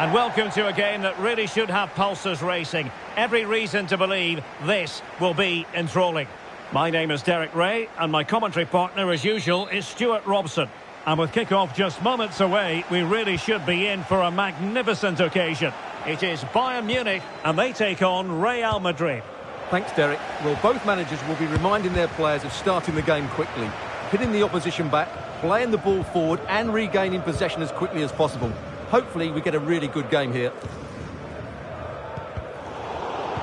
And welcome to a game that really should have pulses racing. Every reason to believe this will be enthralling. My name is Derek Ray, and my commentary partner, as usual, is Stuart Robson. And with kick-off just moments away, we really should be in for a magnificent occasion. It is Bayern Munich, and they take on Real Madrid. Thanks, Derek. Well, both managers will be reminding their players of starting the game quickly, hitting the opposition back, playing the ball forward and regaining possession as quickly as possible. Hopefully we get a really good game here.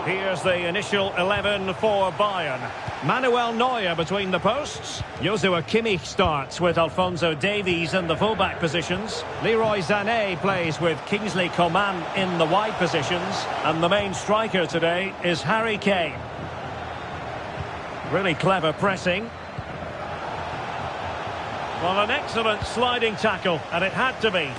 Here's the initial 11 for Bayern. Manuel Neuer between the posts. Joshua Kimmich starts with Alphonso Davies in the fullback positions. Leroy Sané plays with Kingsley Coman in the wide positions. And the main striker today is Harry Kane. Really clever pressing. Well, an excellent sliding tackle, and it had to be.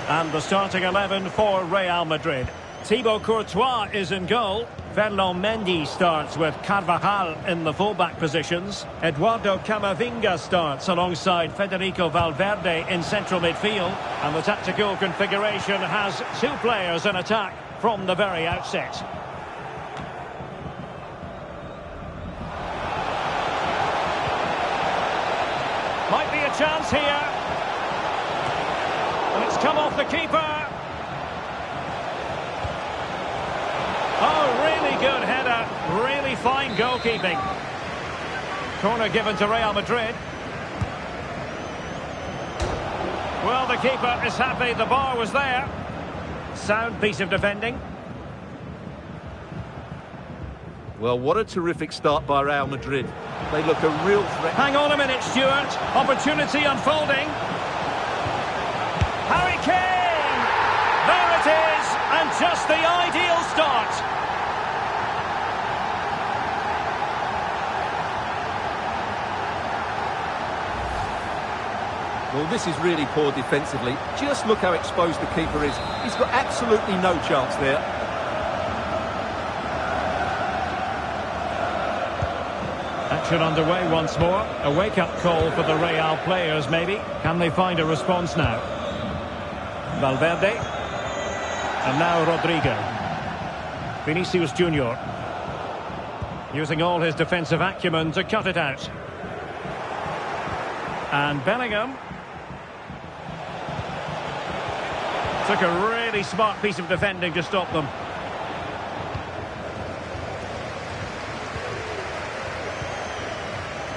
And the starting 11 for Real Madrid. Thibaut Courtois is in goal. Ferland Mendy starts with Carvajal in the fullback positions. Eduardo Camavinga starts alongside Federico Valverde in central midfield. And the tactical configuration has two players in attack from the very outset. Might be a chance here. And it's come off the keeper. Oh, really good header. Really fine goalkeeping. Corner given to Real Madrid. Well, the keeper is happy the bar was there. Sound piece of defending. Well, what a terrific start by Real Madrid. They look a real threat. Hang on a minute, Stuart. Opportunity unfolding. Harry Kane! There it is, and just the ideal start. Well, this is really poor defensively. Just look how exposed the keeper is. He's got absolutely no chance there. Action underway once more. A wake-up call for the Real players, maybe. Can they find a response now? Valverde. And now Rodrigo. Vinicius Junior. Using all his defensive acumen to cut it out. And Bellingham. Took a really smart piece of defending to stop them.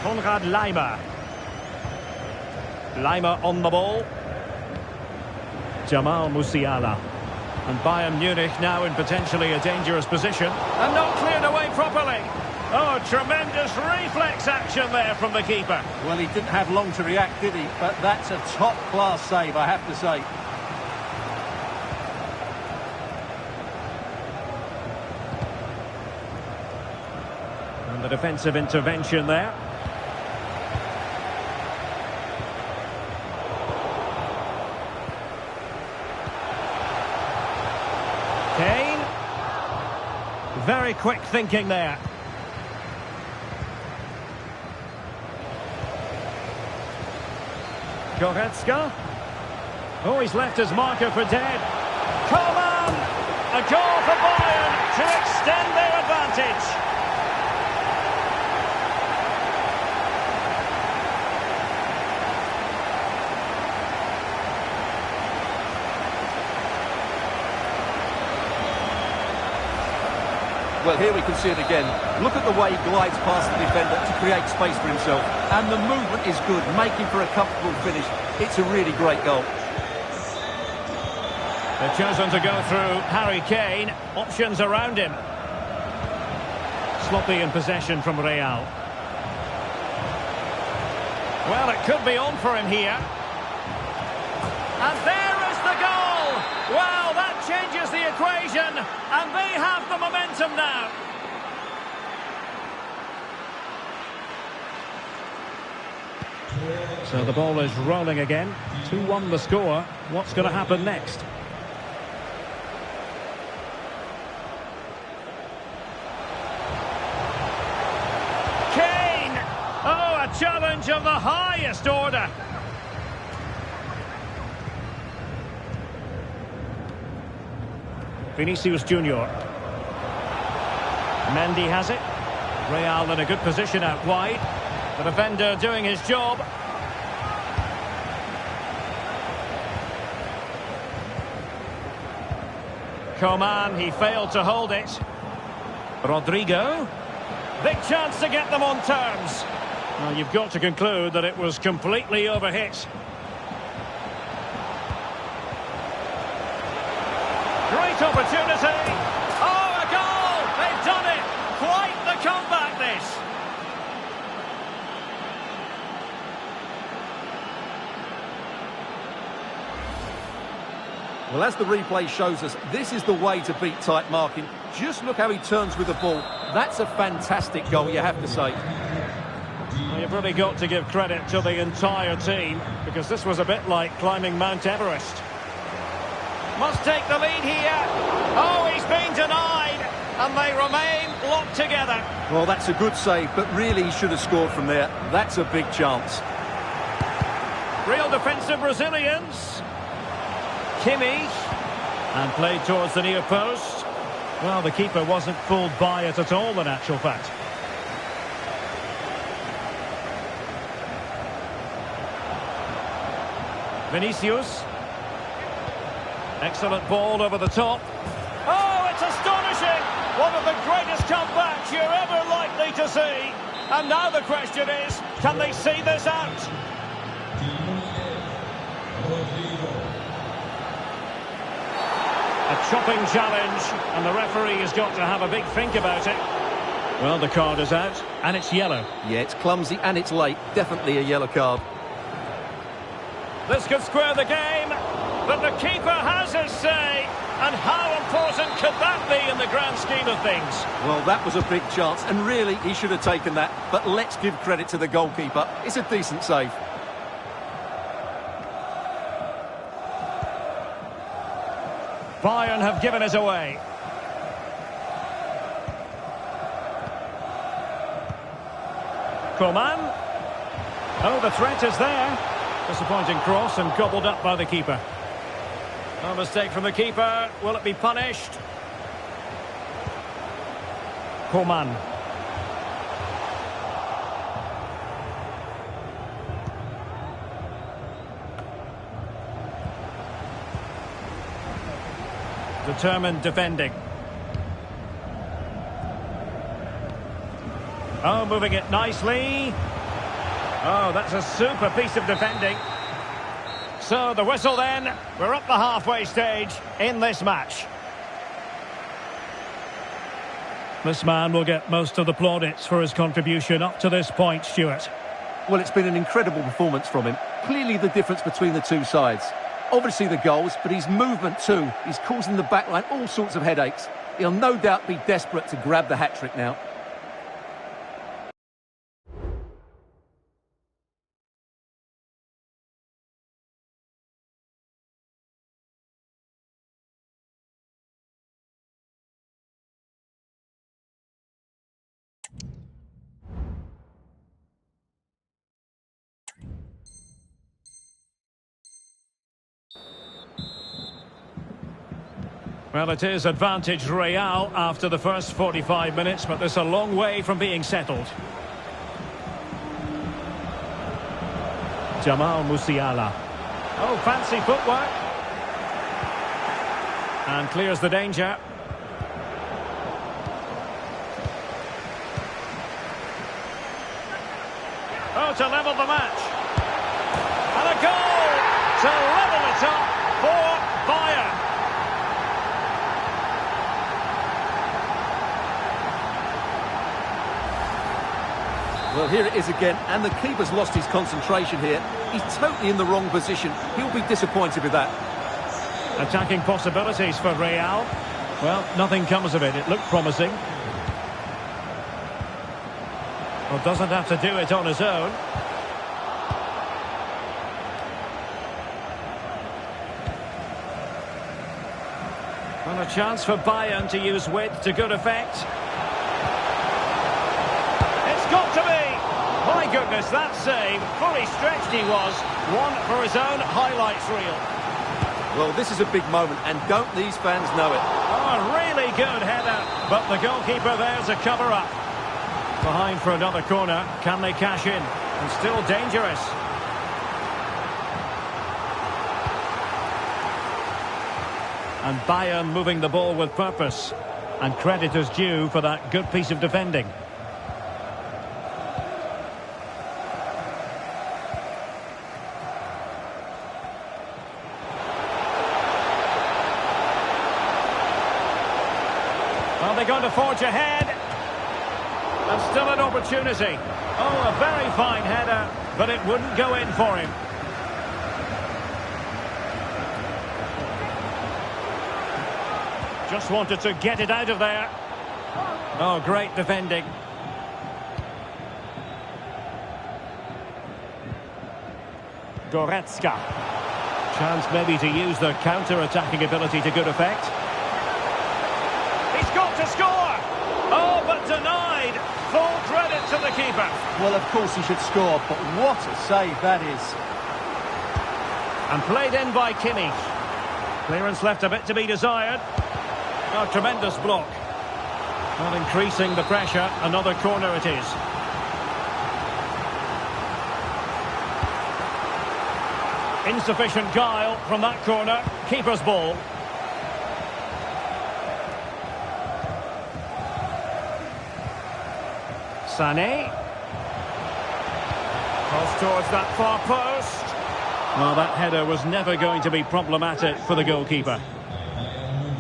Konrad Laimer. Laimer on the ball. Jamal Musiala. And Bayern Munich now in potentially a dangerous position. And not cleared away properly. Oh, tremendous reflex action there from the keeper. Well, he didn't have long to react, did he? But that's a top-class save, I have to say. And the defensive intervention there. Kane. Very quick thinking there. Goretzka. Oh, he's left his marker for dead. Coman! A goal for Bayern to extend their advantage. Well, here we can see it again. Look at the way he glides past the defender to create space for himself. And the movement is good, making for a comfortable finish. It's a really great goal. They've chosen to go through Harry Kane. Options around him. Sloppy in possession from Real. Well, it could be on for him here. And there is the goal! Wow, that changes the equation, and they have the momentum now. So the ball is rolling again. 2-1 the score. What's going to happen next? Kane! Oh, a challenge of the highest order. Vinicius Junior. Mendy has it. Real in a good position out wide. The defender doing his job. Coman, he failed to hold it. Rodrigo. Big chance to get them on terms. Well, you've got to conclude that it was completely overhit. Great opportunity. Oh, a goal! They've done it! Quite the comeback, this. Well, as the replay shows us, this is the way to beat tight marking. Just look how he turns with the ball. That's a fantastic goal, you have to say. Well, you've really got to give credit to the entire team, because this was a bit like climbing Mount Everest. Must take the lead here. Oh, he's been denied, and they remain locked together. Well, that's a good save, but really he should have scored from there. That's a big chance. Real defensive Brazilians. Kimmich, and played towards the near post. Well, the keeper wasn't fooled by it at all, in actual fact. Vinicius. Excellent ball over the top. Oh, it's astonishing! One of the greatest comebacks you're ever likely to see. And now the question is, can they see this out? A chopping challenge, and the referee has got to have a big think about it. Well, the card is out, and it's yellow. Yeah, it's clumsy and it's late. Definitely a yellow card. This could square the game, but the keeper has his say. And how important could that be in the grand scheme of things? Well, that was a big chance, and really, he should have taken that. But let's give credit to the goalkeeper. It's a decent save. Bayern have given it away. Coman. Oh, the threat is there. Disappointing cross and gobbled up by the keeper. No mistake from the keeper. Will it be punished? Coman. Determined defending. Oh, moving it nicely. Oh, that's a super piece of defending. So the whistle then. We're up the halfway stage in this match. This man will get most of the plaudits for his contribution up to this point, Stuart. Well, it's been an incredible performance from him. Clearly the difference between the two sides. Obviously the goals, but his movement too. He's causing the backline all sorts of headaches. He'll no doubt be desperate to grab the hat-trick now. Well, it is advantage Real after the first 45 minutes, but there's a long way from being settled. Jamal Musiala. Oh, fancy footwork. And clears the danger. Oh, to level the match. And a goal to level it up for Bayern. Well, here it is again, and the keeper's lost his concentration here. He's totally in the wrong position. He'll be disappointed with that. Attacking possibilities for Real. Well, nothing comes of it. It looked promising. Well, doesn't have to do it on his own. Well, a chance for Bayern to use width to good effect. It's got to be! My goodness, that save. Fully stretched he was. One for his own highlights reel. Well, this is a big moment, and don't these fans know it? Oh, really good header, but the goalkeeper there's a cover-up. Behind for another corner, can they cash in? And still dangerous. And Bayern moving the ball with purpose. And credit is due for that good piece of defending. Are they going to forge ahead? And still an opportunity. Oh, a very fine header, but it wouldn't go in for him. Just wanted to get it out of there. Oh, great defending. Goretzka. Chance maybe to use their counter-attacking ability to good effect. He's got to score! Oh, but denied! Full credit to the keeper. Well, of course he should score, but what a save that is. And played in by Kimmich. Clearance left a bit to be desired. Oh, tremendous block. Not increasing the pressure. Another corner it is. Insufficient guile from that corner. Keeper's ball. Sané. Cross towards that far post. Well, that header was never going to be problematic for the goalkeeper.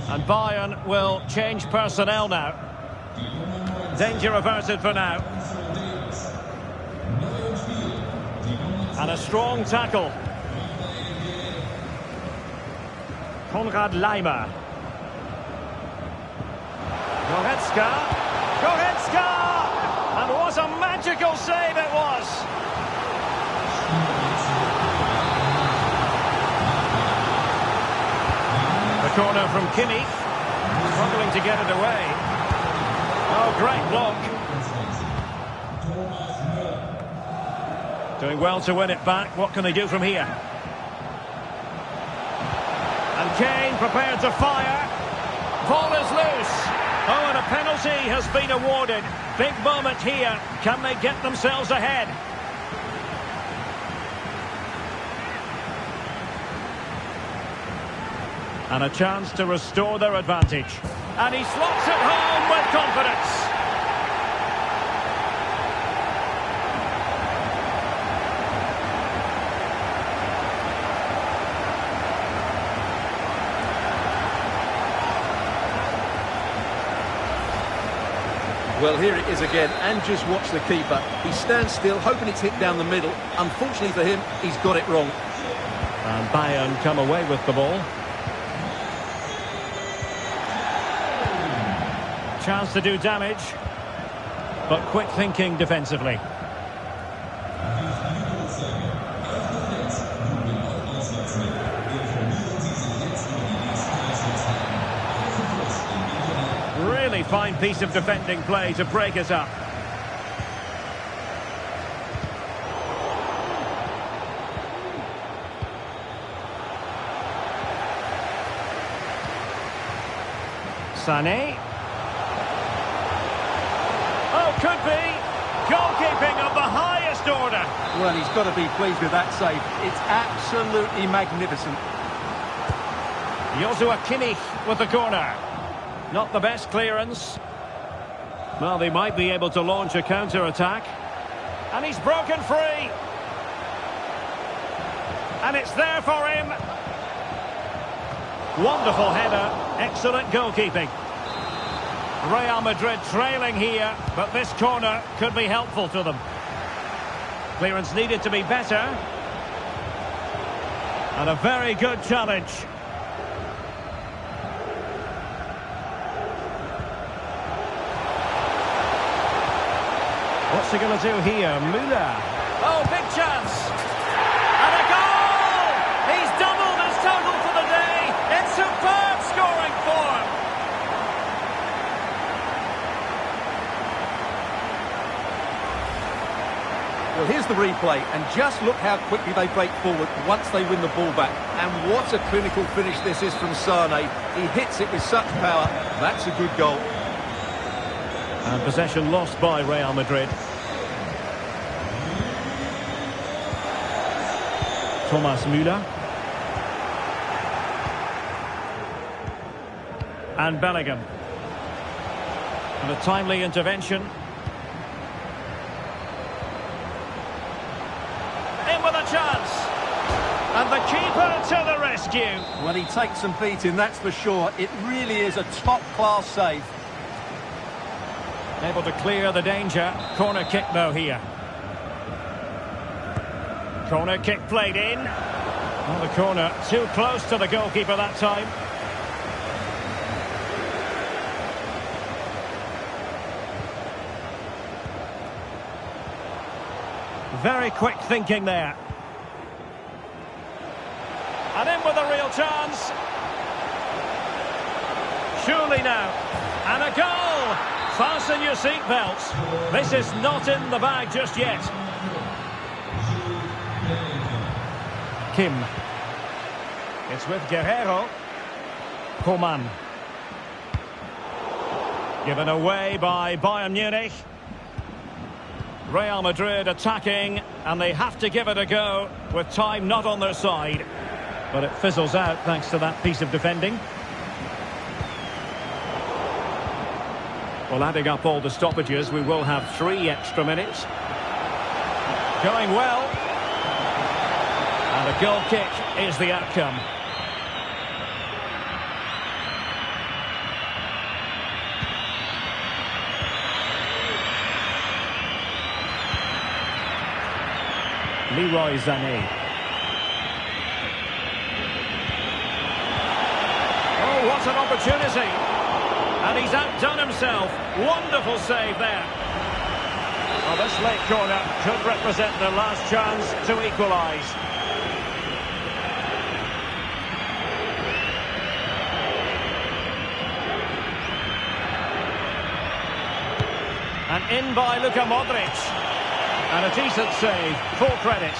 And Bayern will change personnel now. Danger averted for now. And a strong tackle. Konrad Laimer. Goretzka. Goretzka! And what a magical save it was! The corner from Kimmich. Struggling to get it away. Oh, great block. Doing well to win it back. What can they do from here? And Kane prepared to fire. Ball is loose. Oh, and a penalty has been awarded. Big moment here. Can they get themselves ahead? And a chance to restore their advantage. And he slots it home with confidence. Well, here it is again, and just watch the keeper. He stands still, hoping it's hit down the middle. Unfortunately for him, he's got it wrong. And Bayern come away with the ball. Chance to do damage, but quick thinking defensively. Really fine piece of defending play to break us up. Sané. Oh, could be. Goalkeeping of the highest order. Well, he's got to be pleased with that save. It's absolutely magnificent. Joshua Kimmich with the corner. Not the best clearance. Well, they might be able to launch a counter-attack. And he's broken free. And it's there for him. Wonderful header. Excellent goalkeeping. Real Madrid trailing here, but this corner could be helpful to them. Clearance needed to be better. And a very good challenge. What's he going to do here? Müller. Oh, big chance. And a goal! He's doubled his total for the day. It's superb scoring form. Well, here's the replay, and just look how quickly they break forward once they win the ball back. And what a clinical finish this is from Sane. He hits it with such power. That's a good goal. And possession lost by Real Madrid. Thomas Müller. And Bellingham. And a timely intervention. In with a chance. And the keeper to the rescue. Well, he takes some beating, that's for sure. It really is a top-class save. Able to clear the danger. Corner kick though here. Corner kick played in. Well, the corner too close to the goalkeeper that time. Very quick thinking there. And in with a real chance. Surely now. And a goal! Fasten your seatbelts. This is not in the bag just yet. Kim. It's with Guerrero. Coman. Given away by Bayern Munich. Real Madrid attacking, and they have to give it a go with time not on their side. But it fizzles out thanks to that piece of defending. Well, adding up all the stoppages, we will have 3 extra minutes. Going well. And a goal kick is the outcome. Leroy Sané. Oh, what an opportunity. And he's outdone himself. Wonderful save there. Well, this late corner could represent their last chance to equalise. And in by Luka Modric. And a decent save, full credit.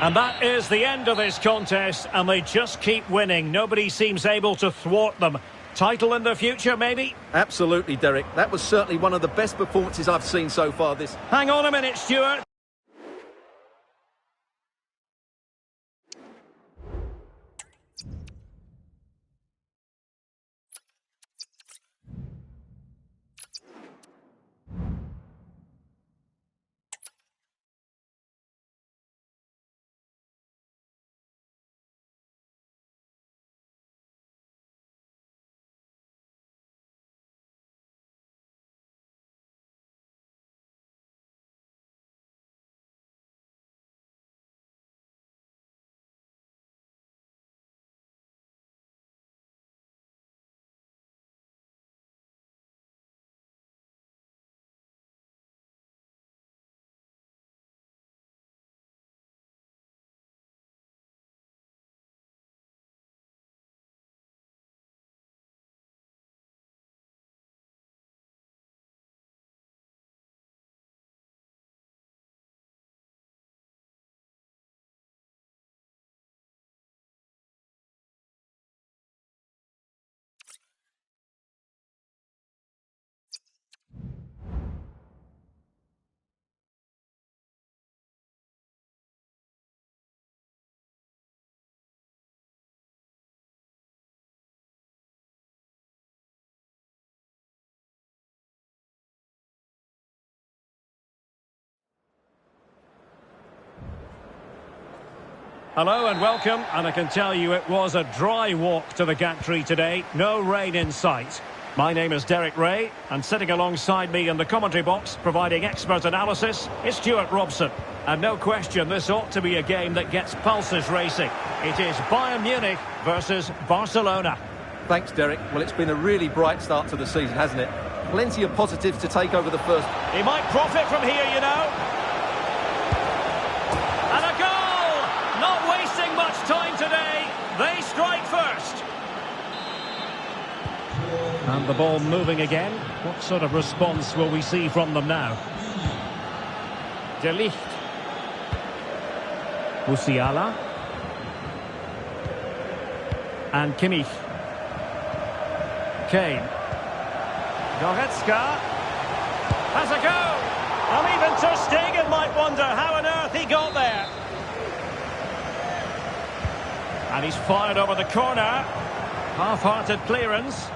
And that is the end of this contest, and they just keep winning. Nobody seems able to thwart them. Title in the future, maybe? Absolutely, Derek. That was certainly one of the best performances I've seen so far this... Hang on a minute, Stuart. Hello and welcome, and I can tell you it was a dry walk to the gantry today. No rain in sight. My name is Derek Ray, and sitting alongside me in the commentary box, providing expert analysis, is Stuart Robson. And no question, this ought to be a game that gets pulses racing. It is Bayern Munich versus Barcelona. Thanks, Derek. Well, it's been a really bright start to the season, hasn't it? Plenty of positives to take over the first. He might profit from here, you know. And a goal! Not wasting much time today. They strike first. And the ball moving again. What sort of response will we see from them now? De Ligt. Musiala. And Kimmich. Kane. Goretzka. Has a go. And even Ter Stegen might wonder how on earth he got there. And he's fired over the corner. Half-hearted clearance.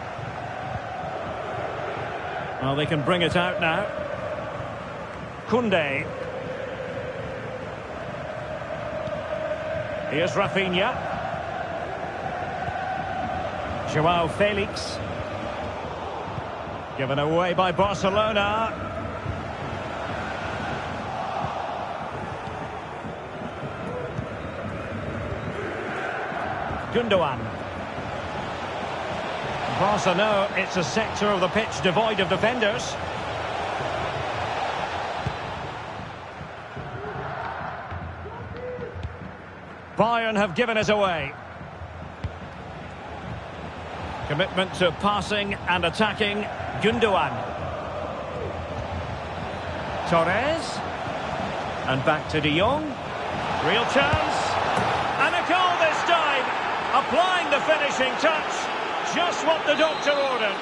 Well, they can bring it out now. Koundé. Here's Rafinha. Joao Felix. Given away by Barcelona. Gundogan. Barca know it's a sector of the pitch devoid of defenders. Bayern have given us away. Commitment to passing and attacking. Gundogan. Torres. And back to De Jong. Real chance. And a goal this time. Applying the finishing touch. Just what the doctor ordered.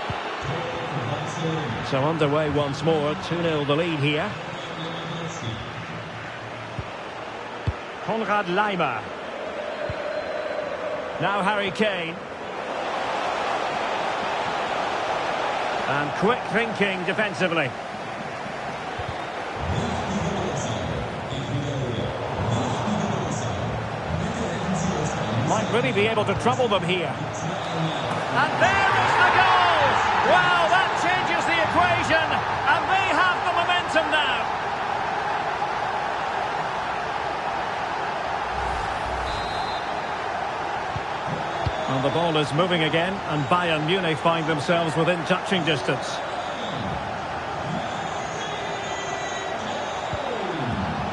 So underway once more. 2-0 the lead here. Konrad Laimer. Now Harry Kane. And quick thinking defensively. Might really be able to trouble them here. And there is the goal! Wow, that changes the equation. And they have the momentum now. And the ball is moving again, and Bayern Munich find themselves within touching distance.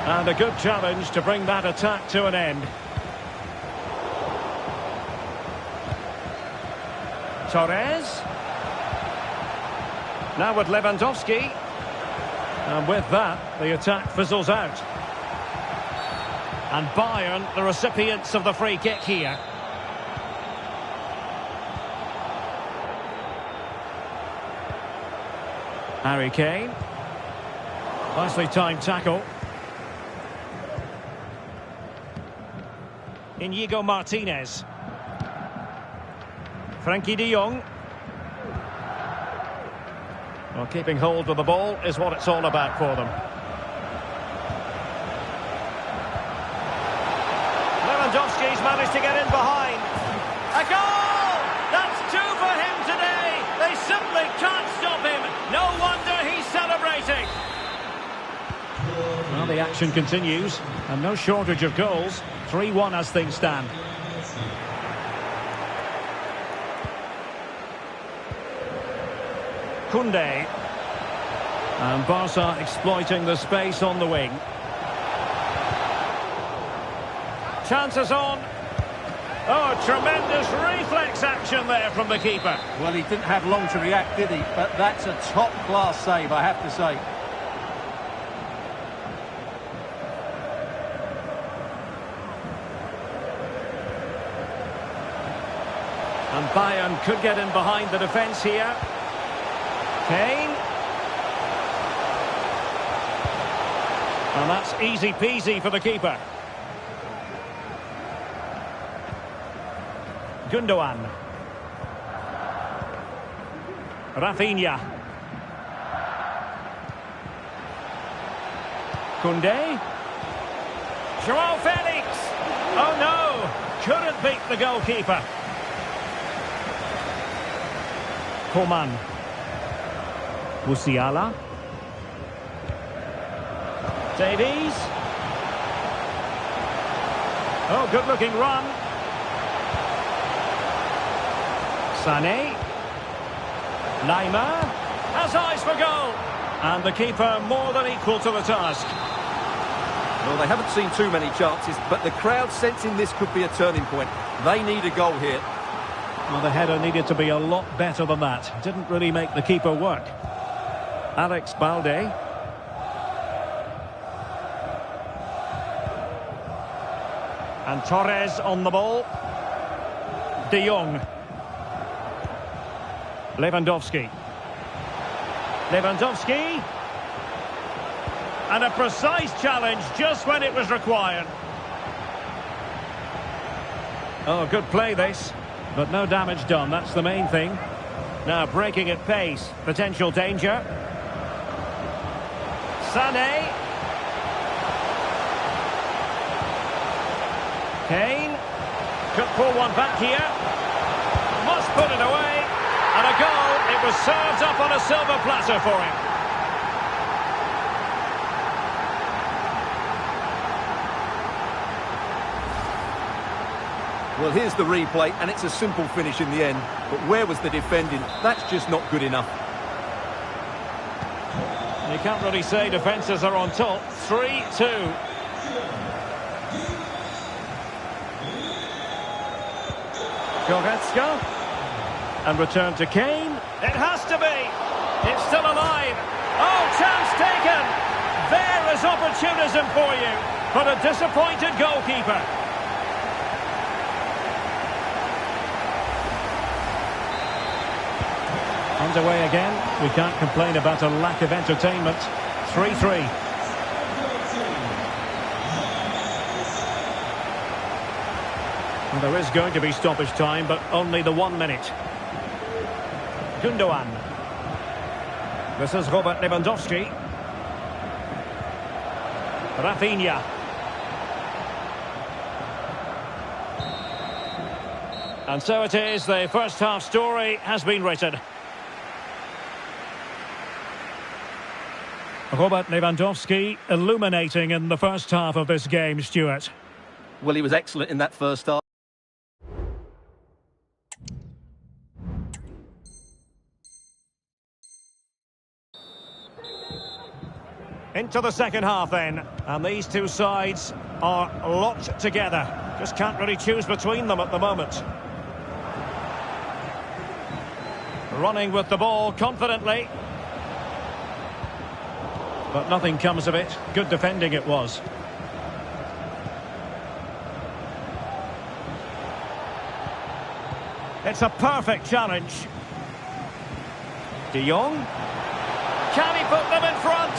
And a good challenge to bring that attack to an end. Torres. Now with Lewandowski. And with that, the attack fizzles out. And Bayern, the recipients of the free kick here. Harry Kane. Nicely timed tackle. Inigo Martinez. Frankie de Jong. Well, keeping hold of the ball is what it's all about for them. Lewandowski's managed to get in behind. A goal! That's two for him today. They simply can't stop him. No wonder he's celebrating. Well, the action continues, and no shortage of goals. 3-1 as things stand. Koundé. And Barca exploiting the space on the wing. Chances on. Oh, tremendous reflex action there from the keeper. Well, he didn't have long to react, did he? But that's a top-class save, I have to say. And Bayern could get in behind the defence here. Kane. And that's easy peasy for the keeper. Gundogan. Rafinha. Koundé. Joao Felix. Oh no, couldn't beat the goalkeeper. Coman. Musiala. Davies. Oh, good-looking run. Sané. Laimer has eyes for goal. And the keeper more than equal to the task. Well, they haven't seen too many chances, but the crowd sensing this could be a turning point. They need a goal here. Well, the header needed to be a lot better than that. Didn't really make the keeper work. Alex Balde. And Torres on the ball. De Jong. Lewandowski. Lewandowski. And a precise challenge just when it was required. Oh, good play this. But no damage done, that's the main thing. Now breaking at pace. Potential danger. Sané. Kane. Could pull one back here. Must put it away. And a goal. It was served up on a silver platter for him. Well, here's the replay, and it's a simple finish in the end. But where was the defending? That's just not good enough. You can't really say defences are on top. 3-2. Goretzka. And return to Kane. It has to be. It's still alive. Oh, chance taken. There is opportunism for you. But a disappointed goalkeeper. Underway again. We can't complain about a lack of entertainment. 3-3. Well, there is going to be stoppage time, but only the 1 minute. Gundogan. This is Robert Lewandowski. Rafinha. And so it is, the first half story has been written. Robert Lewandowski illuminating in the first half of this game, Stuart. Well, he was excellent in that first half. Into the second half then, and these two sides are locked together. Just can't really choose between them at the moment. Running with the ball confidently. But nothing comes of it. Good defending it was. It's a perfect challenge. De Jong. Can he put them in front?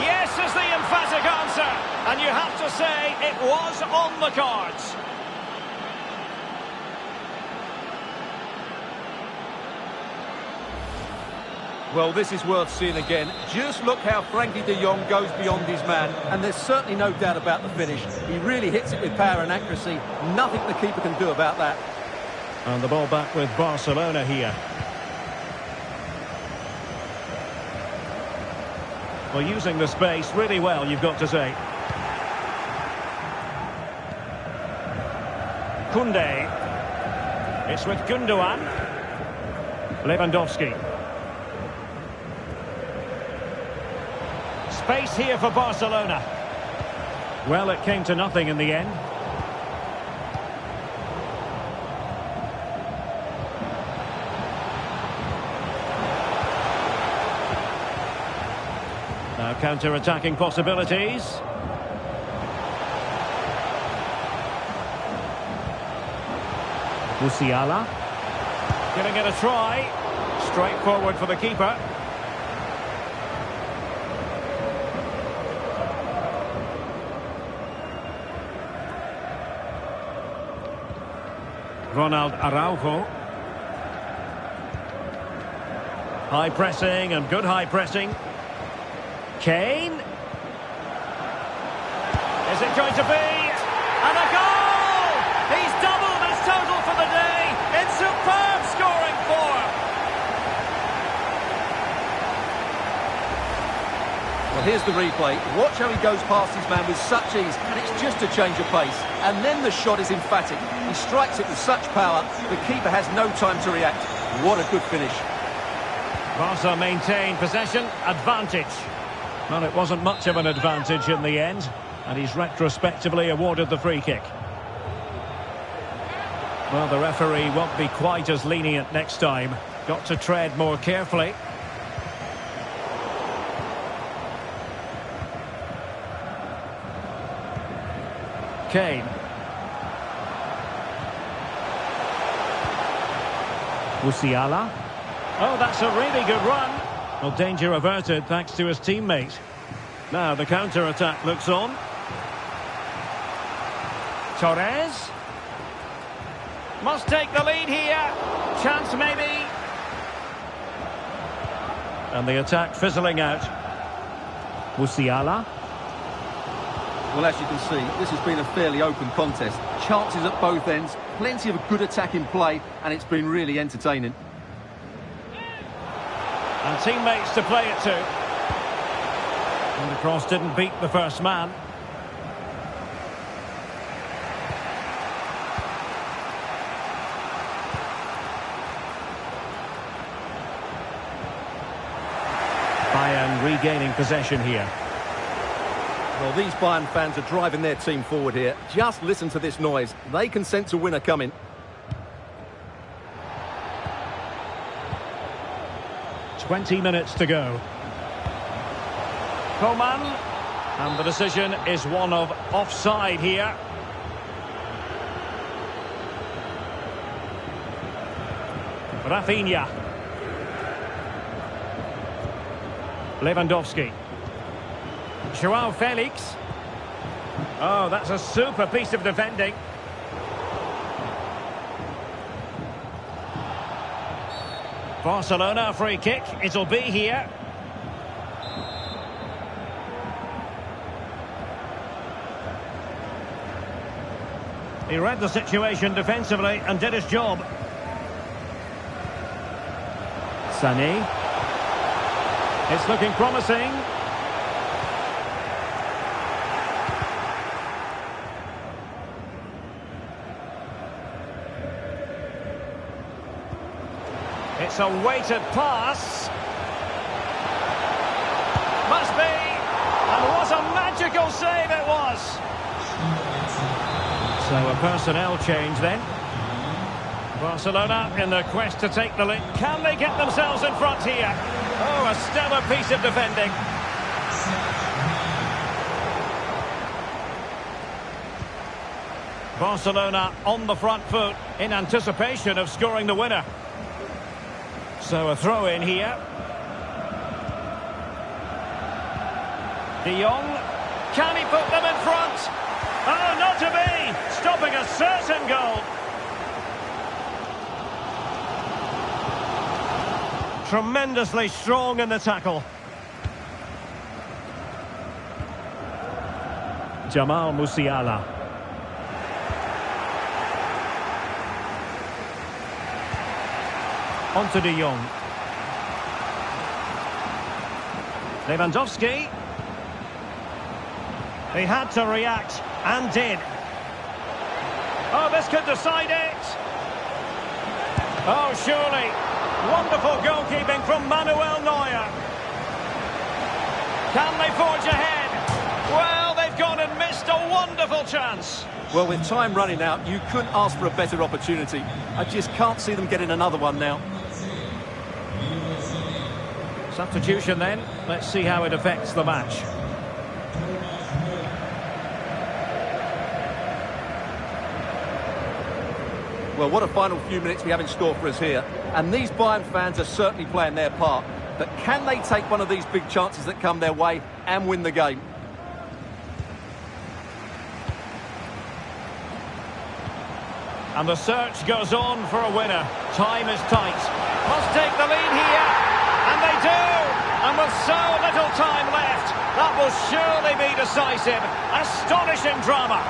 Yes is the emphatic answer. And you have to say it was on the cards. Well, this is worth seeing again. Just look how Frankie de Jong goes beyond his man. And there's certainly no doubt about the finish. He really hits it with power and accuracy. Nothing the keeper can do about that. And the ball back with Barcelona here. Well, using the space really well, you've got to say. Koundé. It's with Gundogan. Lewandowski. Space here for Barcelona. Well, it came to nothing in the end. Now counter-attacking possibilities. Musiala. Giving it a try. Straightforward for the keeper. Ronald Araujo. High pressing and good high pressing. Kane. Is it going to be? And a goal! He's doubled his total for the day in superb scoring form. Well, here's the replay. Watch how he goes past his man with such ease, and it's just a change of pace. And then the shot is emphatic. He strikes it with such power, the keeper has no time to react. What a good finish. Barca maintain possession, advantage. Well, it wasn't much of an advantage in the end, and he's retrospectively awarded the free kick. Well, the referee won't be quite as lenient next time. Got to tread more carefully. Kane. Musiala. Oh, that's a really good run. Well, danger averted thanks to his teammate. Now the counter-attack looks on. Torres. Must take the lead here. Chance maybe. And the attack fizzling out. Musiala. Well, as you can see, this has been a fairly open contest. Chances at both ends, plenty of good attacking play, and it's been really entertaining. And teammates to play it to. And the cross didn't beat the first man. Bayern regaining possession here. Well, these Bayern fans are driving their team forward here. Just listen to this noise. They can sense a winner coming. "20 minutes to go. Coman. And the decision is one of offside here. Rafinha. Lewandowski. Joao Felix. Oh, that's a super piece of defending. Barcelona free kick. It'll be here. He read the situation defensively and did his job. Sané. It's looking promising. It's a weighted pass. Must be. And what a magical save it was. So a personnel change then. Barcelona in their quest to take the lead. Can they get themselves in front here? Oh, a stellar piece of defending. Barcelona on the front foot in anticipation of scoring the winner. So a throw in here. De Jong. Can he put them in front? Oh, not to be! Stopping a certain goal. Tremendously strong in the tackle. Jamal Musiala. On to De Jong. Lewandowski. He had to react, and did. Oh, this could decide it. Oh, surely. Wonderful goalkeeping from Manuel Neuer. Can they forge ahead? Well, they've gone and missed a wonderful chance. Well, with time running out, you couldn't ask for a better opportunity. I just can't see them getting another one now. Substitution then. Let's see how it affects the match. Well, what a final few minutes we have in store for us here. And these Bayern fans are certainly playing their part. But can they take one of these big chances that come their way and win the game? And the search goes on for a winner. Time is tight. Must take the lead here. And they do. And with so little time left, that will surely be decisive. Astonishing drama.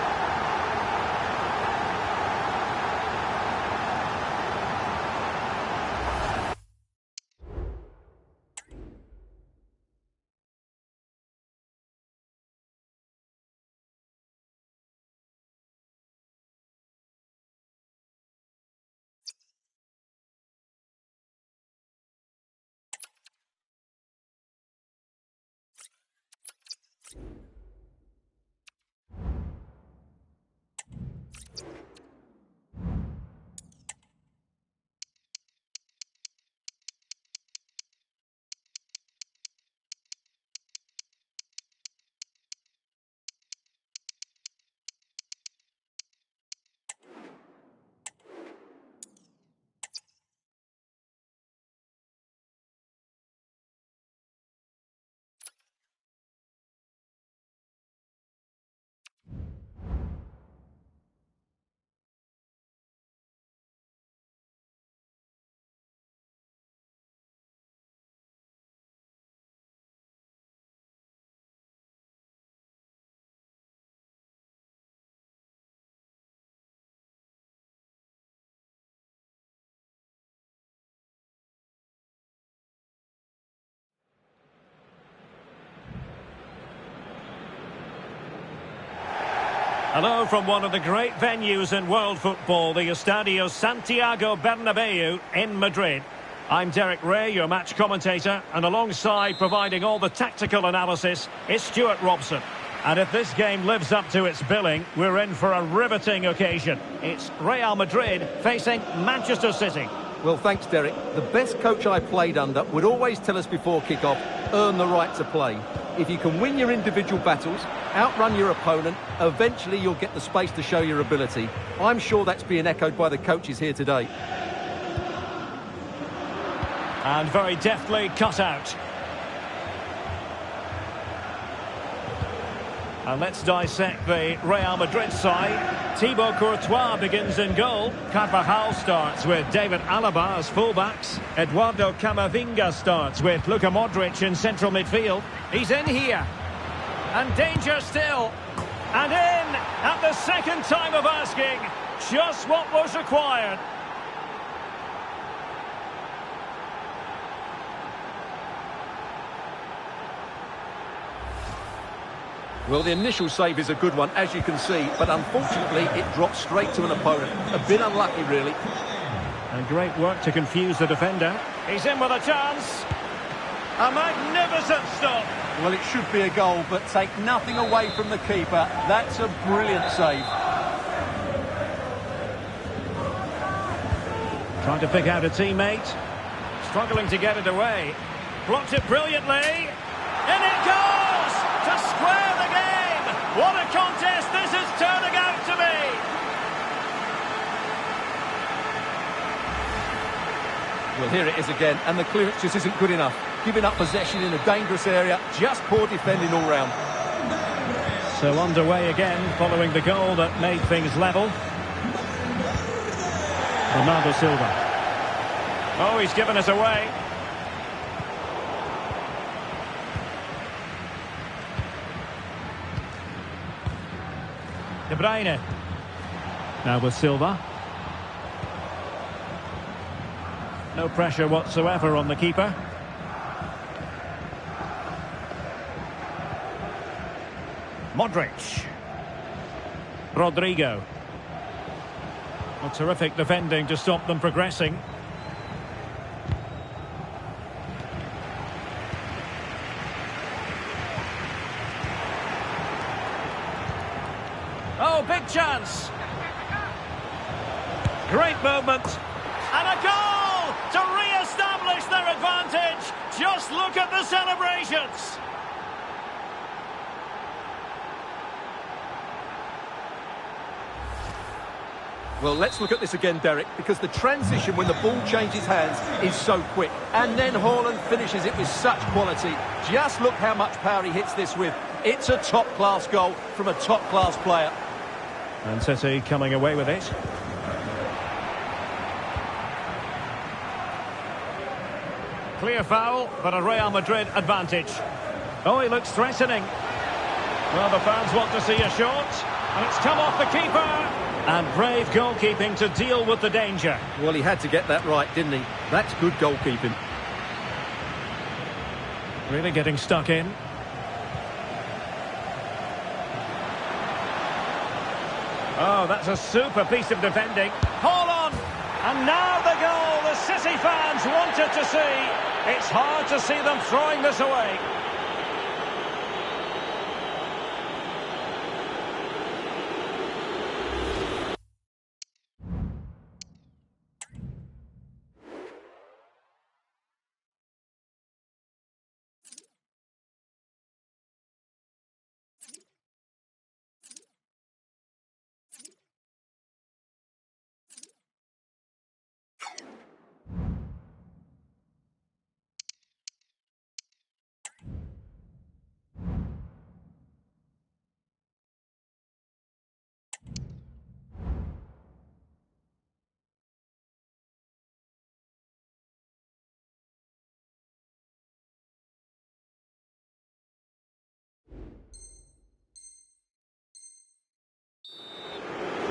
Hello from one of the great venues in world football, the Estadio Santiago Bernabeu in Madrid. I'm Derek Ray, your match commentator, and alongside providing all the tactical analysis is Stuart Robson. And if this game lives up to its billing, we're in for a riveting occasion. It's Real Madrid facing Manchester City. Well, thanks, Derek. The best coach I played under would always tell us before kick-off, earn the right to play. If you can win your individual battles, outrun your opponent, eventually you'll get the space to show your ability. I'm sure that's being echoed by the coaches here today. And very deftly cut out. And let's dissect the Real Madrid side. Thibaut Courtois begins in goal. Carvajal starts with David Alaba as fullbacks. Eduardo Camavinga starts with Luka Modric in central midfield. He's in here. And danger still. And in at the second time of asking. Just what was required. Well, the initial save is a good one, as you can see, but unfortunately it dropped straight to an opponent. A bit unlucky, really. And great work to confuse the defender. He's in with a chance. A magnificent stop. Well, it should be a goal, but take nothing away from the keeper. That's a brilliant save. Trying to pick out a teammate. Struggling to get it away. Blocks it brilliantly. In it goes! To square the game! What a contest this is turning out to be! Well, here it is again, and the clearance just isn't good enough. Giving up possession in a dangerous area, just poor defending all round. So underway again, following the goal that made things level. Bernardo Silva. Oh, he's given us away. De Bruyne. Now with Silva. No pressure whatsoever on the keeper. Modric. Rodrigo. Well, terrific defending to stop them progressing. Oh, big chance. Great movement. And a goal to re-establish their advantage. Just look at the celebrations. Well, let's look at this again, Derek, because the transition when the ball changes hands is so quick. And then Haaland finishes it with such quality. Just look how much power he hits this with. It's a top-class goal from a top-class player. And City coming away with it. Clear foul, but a Real Madrid advantage. Oh, he looks threatening. Well, the fans want to see a shot. And it's come off the keeper. And brave goalkeeping to deal with the danger. Well, he had to get that right, didn't he? That's good goalkeeping. Really getting stuck in. Oh, that's a super piece of defending. Hold on! And now the goal the City fans wanted to see. It's hard to see them throwing this away.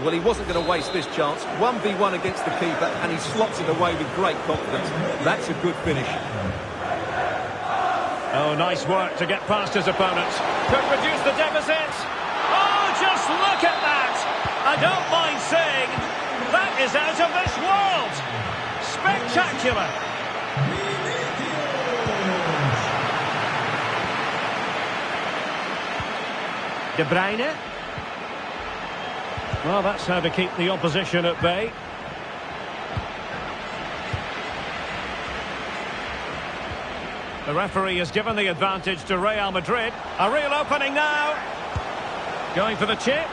Well, he wasn't going to waste this chance. 1v1 against the keeper, and he slots it away with great confidence. That's a good finish. Oh, nice work to get past his opponent. Could reduce the deficit. Oh, just look at that! don't mind saying, that is out of this world. Spectacular. De Bruyne. Well, that's how to keep the opposition at bay. The referee has given the advantage to Real Madrid. A real opening now. Going for the chip.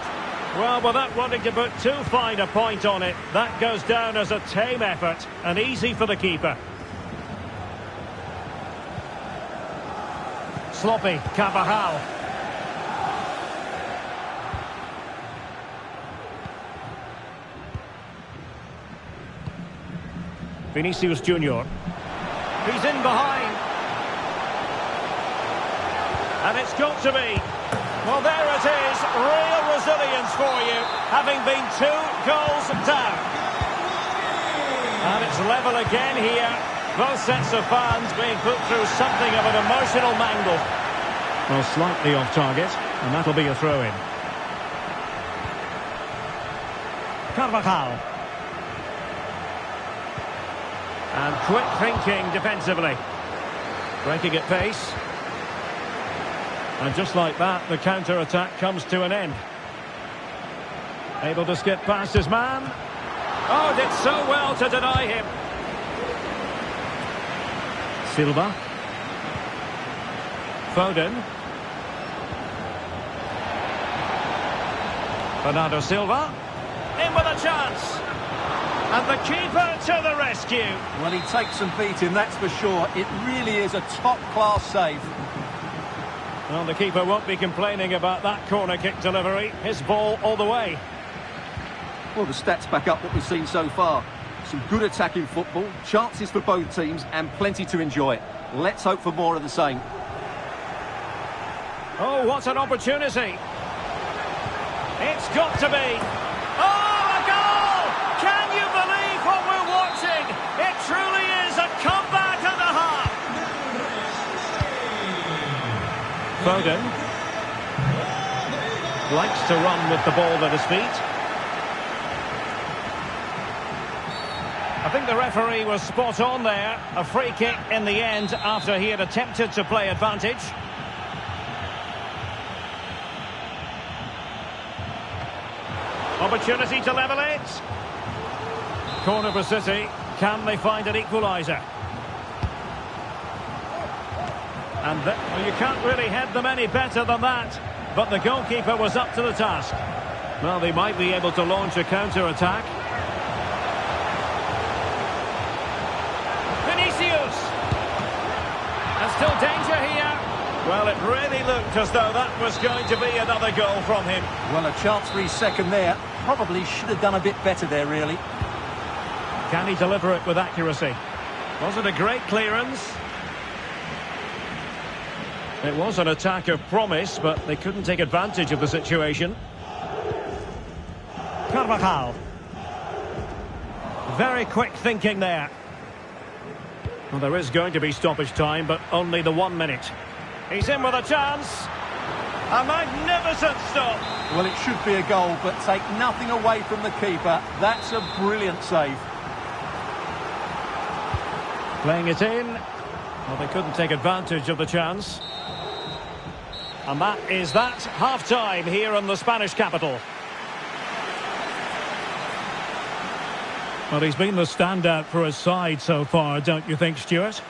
Well, without wanting to put too fine a point on it, that goes down as a tame effort and easy for the keeper. Sloppy, Carvajal. Vinicius Junior. He's in behind. And it's got to be. Well, there it is. Real resilience for you, having been 2 goals down. And it's level again here. Both sets of fans being put through something of an emotional mangle. Well, slightly off target, and that'll be a throw-in. Carvajal. And quick thinking defensively. Breaking at pace. And just like that, the counter-attack comes to an end. Able to skip past his man. Oh, did so well to deny him. Silva. Foden. Bernardo Silva. In with a chance. And the keeper to the rescue. Well, he takes some beating, that's for sure. It really is a top-class save. Well, the keeper won't be complaining about that corner kick delivery. His ball all the way. Well, the stats back up what we've seen so far. Some good attacking football, chances for both teams, and plenty to enjoy. Let's hope for more of the same. Oh, what an opportunity. It's got to be. Oh, a goal! Can you believe what we're watching? It truly is a comeback and a half. Foden likes to run with the ball at his feet. I think the referee was spot on there. A free kick in the end after he had attempted to play advantage. Opportunity to level it. Corner for City. Can they find an equaliser? And well, you can't really head them any better than that. But the goalkeeper was up to the task. Well, they might be able to launch a counter-attack. Vinicius! And still danger here. Well, it really looked as though that was going to be another goal from him. Well, a chance for his second there. Probably should have done a bit better there, really. Can he deliver it with accuracy? Was it a great clearance? It was an attack of promise, but they couldn't take advantage of the situation. Carvajal. Very quick thinking there. Well, there is going to be stoppage time, but only the 1 minute. He's in with a chance. A magnificent stop. Well, it should be a goal, but take nothing away from the keeper. That's a brilliant save. Playing it in. Well, they couldn't take advantage of the chance. And that is that. Half-time here in the Spanish capital. Well, he's been the standout for his side so far, don't you think, Stuart?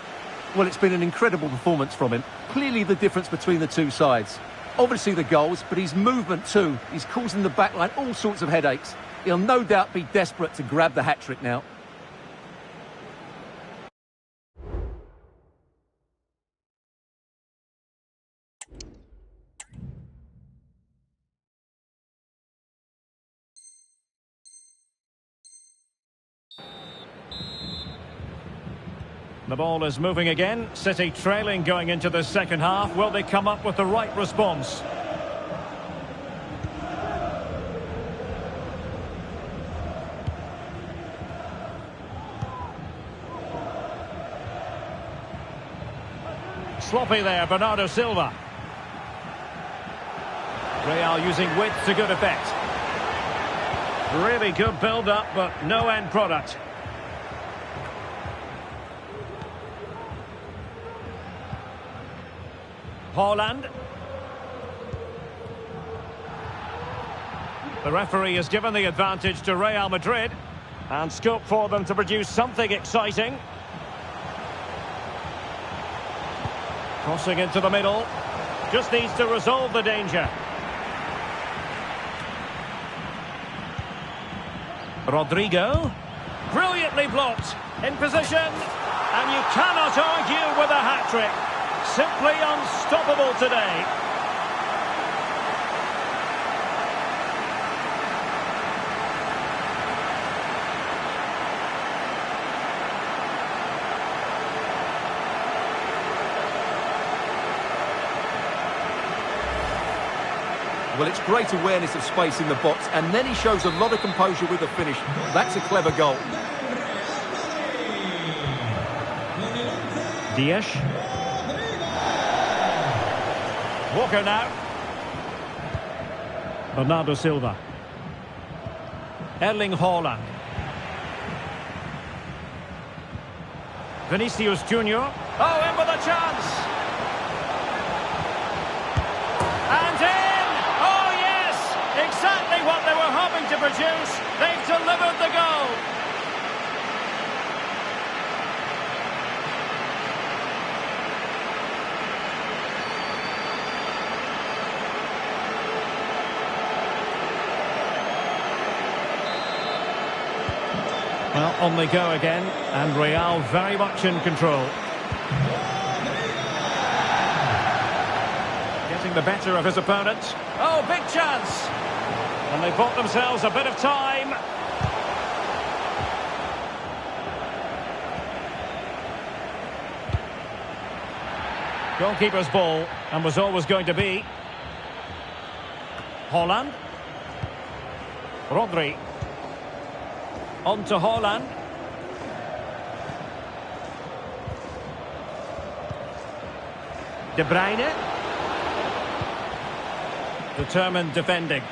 Well, it's been an incredible performance from him. Clearly the difference between the two sides. Obviously the goals, but his movement too. He's causing the backline all sorts of headaches. He'll no doubt be desperate to grab the hat-trick now. The ball is moving again. City trailing going into the second half. Will they come up with the right response? Sloppy there, Bernardo Silva. Real using width to good effect. Really good build-up, but no end product. Haaland. The referee has given the advantage to Real Madrid, and scope for them to produce something exciting. Crossing into the middle. Just needs to resolve the danger. Rodrigo. Brilliantly blocked. In position. And you cannot argue with a hat-trick. Simply unstoppable today. Well, it's great awareness of space in the box, and then he shows a lot of composure with the finish. That's a clever goal. Dias. Walker now. Bernardo Silva. Erling Haaland. Vinicius Junior. Oh, in with a chance. And in! Oh, yes! Exactly what they were hoping to produce. They've delivered the goal. Well, on they go again, and Real very much in control. Getting the better of his opponent. Oh, big chance! And they bought themselves a bit of time. Goalkeeper's ball, and was always going to be. Haaland. Rodri. On to Haaland. De Bruyne. Determined defending.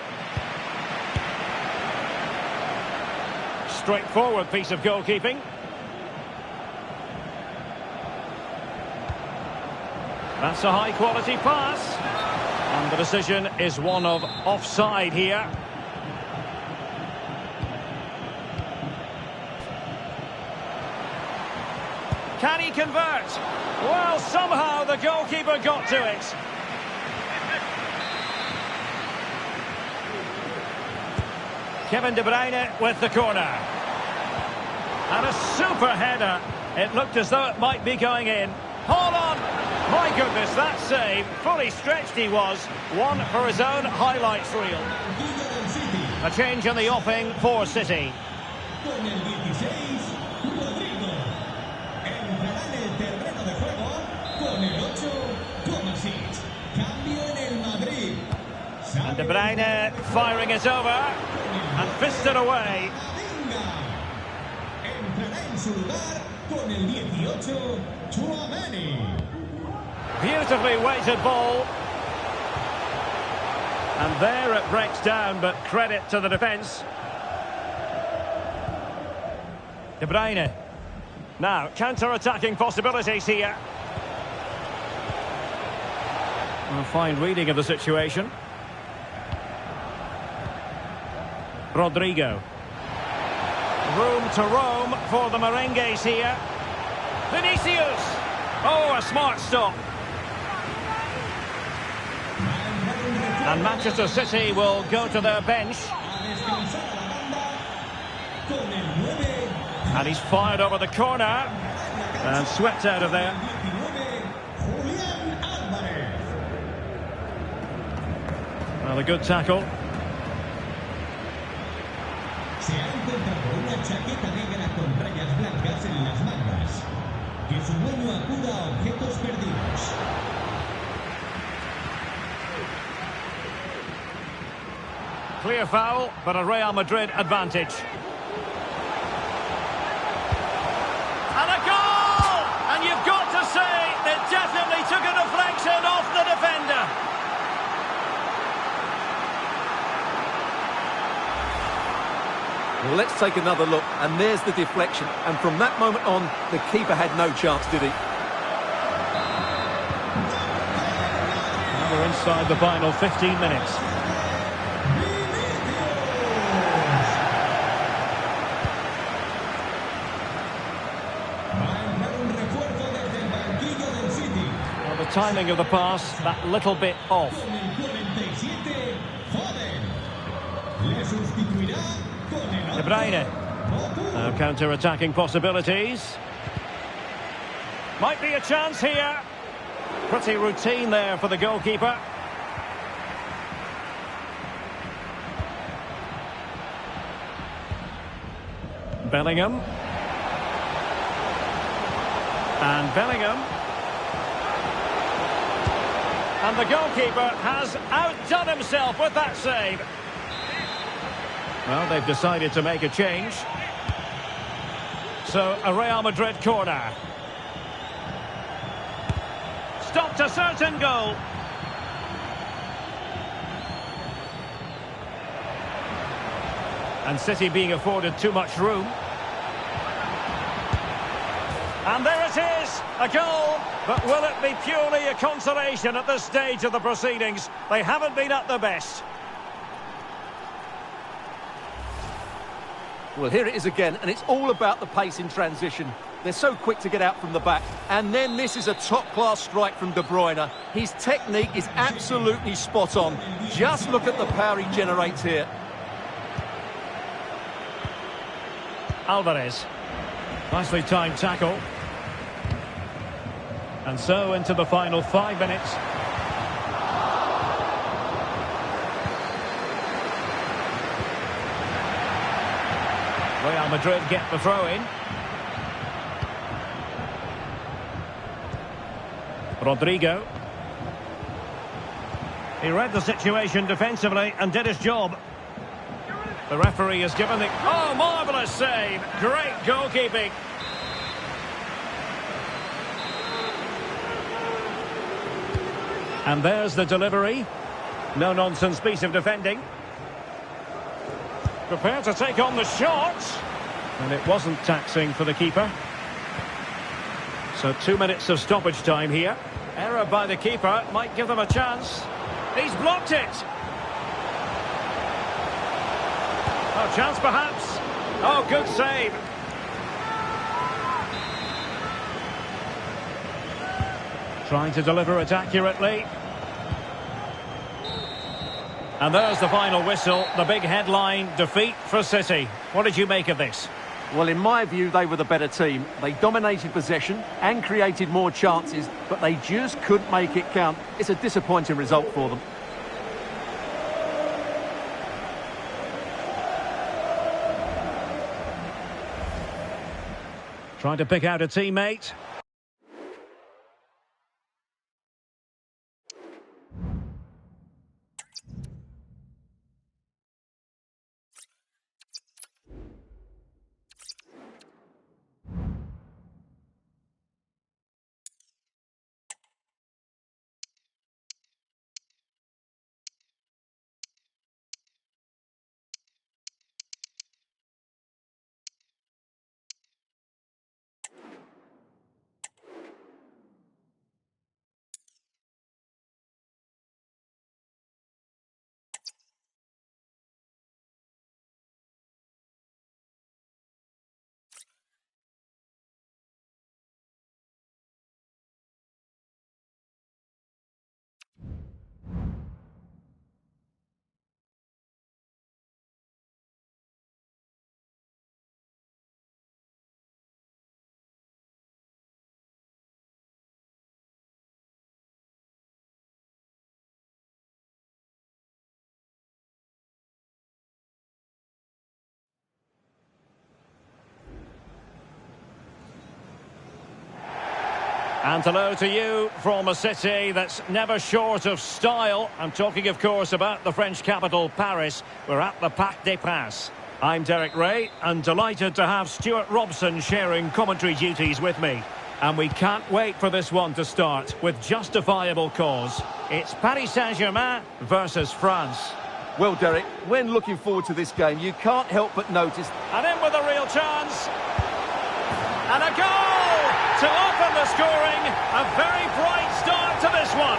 Straightforward piece of goalkeeping. That's a high-quality pass. And the decision is one of offside here. Can he convert? Well, somehow the goalkeeper got to it. Kevin De Bruyne with the corner. And a super header. It looked as though it might be going in. Hold on! My goodness, that save. Fully stretched he was. One for his own highlights reel. A change in the offing for City. And De Bruyne firing it over and fisted away. Beautifully weighted ball. And there it breaks down, but credit to the defence. De Bruyne. Now, counter-attacking possibilities here. A fine reading of the situation. Rodrigo. Room to roam for the Merengues here. Vinicius. Oh, a smart stop. And Manchester City will go to their bench. And he's fired over the corner. And swept out of there. Well, a good tackle. Se ha encontrado una chaqueta negra con rayas blancas en las mangas. Que su dueño acuda a objetos perdidos. Clear foul, but a Real Madrid advantage. And a goal! And you've got to say, it definitely took a deflection off the defender. Well, let's take another look, and there's the deflection. And from that moment on, the keeper had no chance, did he? Now we're inside the final 15 minutes. Well, the timing of the pass, that little bit off. De Bruyne. Now counter-attacking possibilities. Might be a chance here. Pretty routine there for the goalkeeper. Bellingham. And Bellingham. And the goalkeeper has outdone himself with that save. Well, they've decided to make a change. So, a Real Madrid corner. Stopped a certain goal. And City being afforded too much room. And there it is, a goal. But will it be purely a consolation at this stage of the proceedings? They haven't been at their best. Well, here it is again, and it's all about the pace in transition. They're so quick to get out from the back. And then this is a top-class strike from De Bruyne. His technique is absolutely spot on. Just look at the power he generates here. Alvarez. Nicely timed tackle. And so into the final 5 minutes. Real Madrid get the throw-in. Rodrigo. He read the situation defensively and did his job. The referee has given the... Oh, marvellous save! Great goalkeeping. And there's the delivery. No-nonsense piece of defending. Prepared to take on the shot. And it wasn't taxing for the keeper. So 2 minutes of stoppage time here. Error by the keeper might give them a chance. He's blocked it. Oh, chance perhaps. Oh, good save. Trying to deliver it accurately. And there's the final whistle, the big headline, defeat for City. What did you make of this? Well, in my view, they were the better team. They dominated possession and created more chances, but they just couldn't make it count. It's a disappointing result for them. Trying to pick out a teammate. And hello to you from a city that's never short of style. I'm talking, of course, about the French capital, Paris. We're at the Parc des Princes. I'm Derek Ray, and delighted to have Stuart Robson sharing commentary duties with me. And we can't wait for this one to start with justifiable cause. It's Paris Saint-Germain versus France. Well, Derek, when looking forward to this game, you can't help but notice... And in with a real chance. And a goal to open the scoring. A very bright start to this one.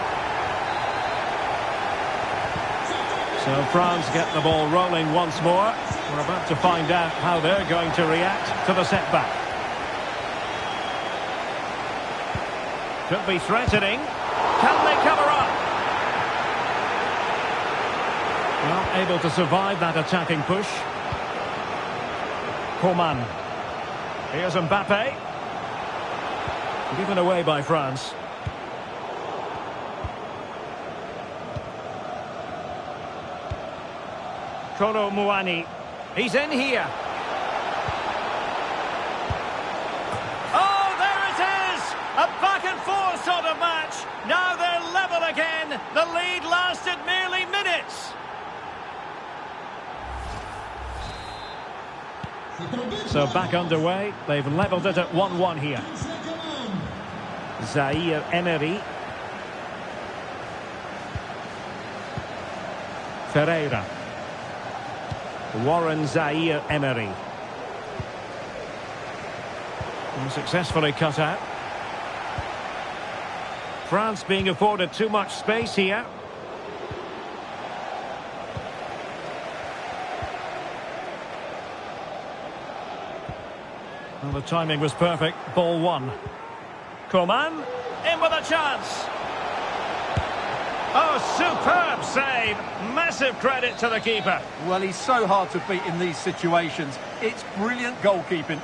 So France get the ball rolling once more. We're about to find out how they're going to react to the setback. Could be threatening. Can they cover up? Well, able to survive that attacking push. Coman. Here's Mbappe. Given away by France. Kolo Muani. He's in here. Oh, there it is! A back-and-forth sort of match. Now they're level again. The lead lasted merely minutes. So back underway. They've levelled it at 1-1 here. Zaire Emery. Ferreira. Warren Zaire Emery. And successfully cut out. France being afforded too much space here. Well, the timing was perfect. Ball one. Coman in with a chance. Oh, superb save. Massive credit to the keeper. Well, he's so hard to beat in these situations. It's brilliant goalkeeping.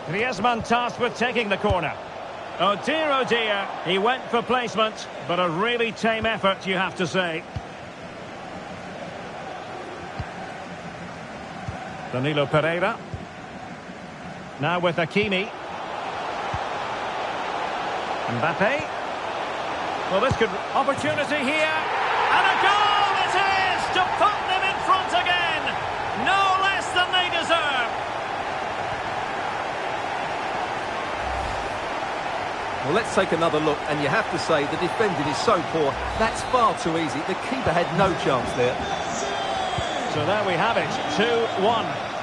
Griezmann tasked with taking the corner. Oh dear, he went for placement, but a really tame effort, you have to say. Danilo Pereira. Now with Hakimi. Mbappe. Well, this could... Opportunity here. And a goal it is to put them in front again. No less than they deserve. Well, let's take another look, and you have to say the defending is so poor. That's far too easy. The keeper had no chance there. So there we have it, 2-1.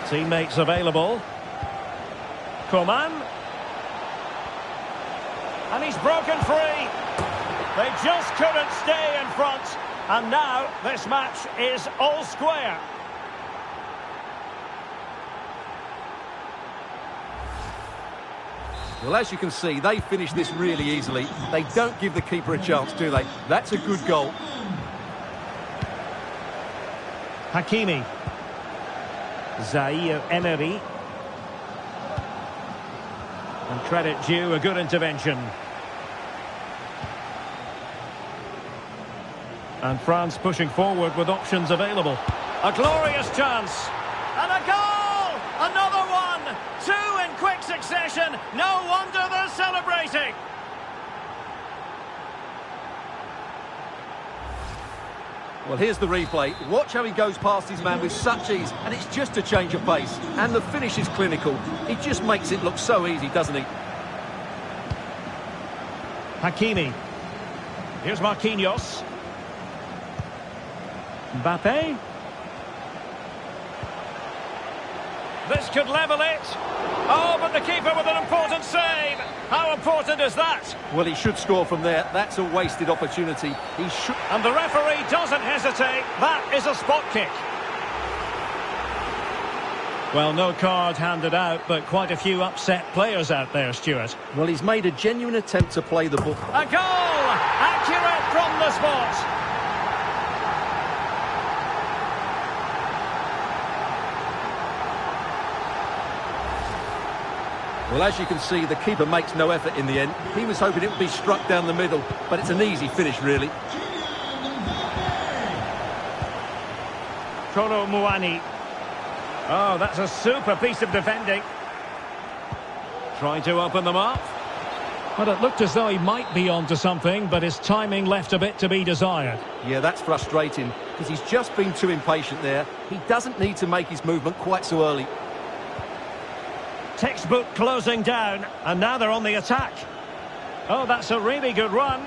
Teammates available. Coman. And he's broken free. They just couldn't stay in front. And now this match is all square. Well, as you can see, they finish this really easily. They don't give the keeper a chance, do they? That's a good goal. Hakimi. Zaire Emery. And credit due, a good intervention. And France pushing forward with options available. A glorious chance. And a goal! Another one! Two in quick succession. No wonder they're celebrating. Well, here's the replay. Watch how he goes past his man with such ease, and it's just a change of pace. And the finish is clinical. He just makes it look so easy, doesn't he? Hakimi. Here's Marquinhos. Mbappe. This could level it. Oh, but the keeper with an important save. How important is that? Well, he should score from there. That's a wasted opportunity. He should... And the referee doesn't hesitate. That is a spot kick. Well, no card handed out, but quite a few upset players out there, Stuart. Well, he's made a genuine attempt to play the ball. A goal! Accurate from the spot. Well, as you can see, the keeper makes no effort in the end. He was hoping it would be struck down the middle, but it's an easy finish, really. Kolo Muani. Oh, that's a super piece of defending. Trying to open them up. Well, it looked as though he might be onto something, but his timing left a bit to be desired. Yeah, that's frustrating, because he's just been too impatient there. He doesn't need to make his movement quite so early. Textbook closing down, and now they're on the attack. Oh, that's a really good run.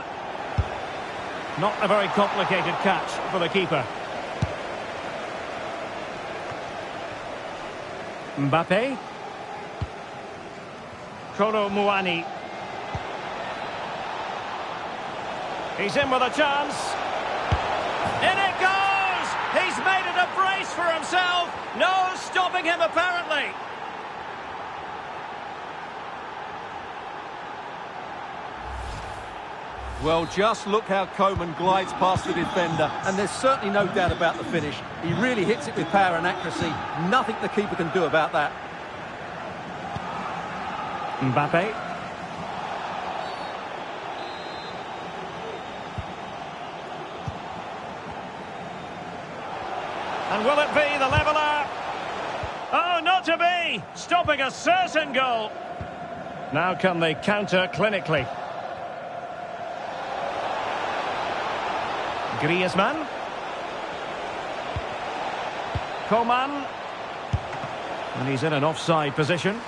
Not a very complicated catch for the keeper. Mbappe. Kolo Muani. He's in with a chance. In it goes! He's made it a brace for himself. No stopping him, apparently. Well, just look how Coman glides past the defender, and there's certainly no doubt about the finish. He really hits it with power and accuracy. Nothing the keeper can do about that. Mbappe. And will it be the leveller? Oh, not to be! Stopping a certain goal. Now can they counter clinically? Griezmann. Coman. And he's in an offside position.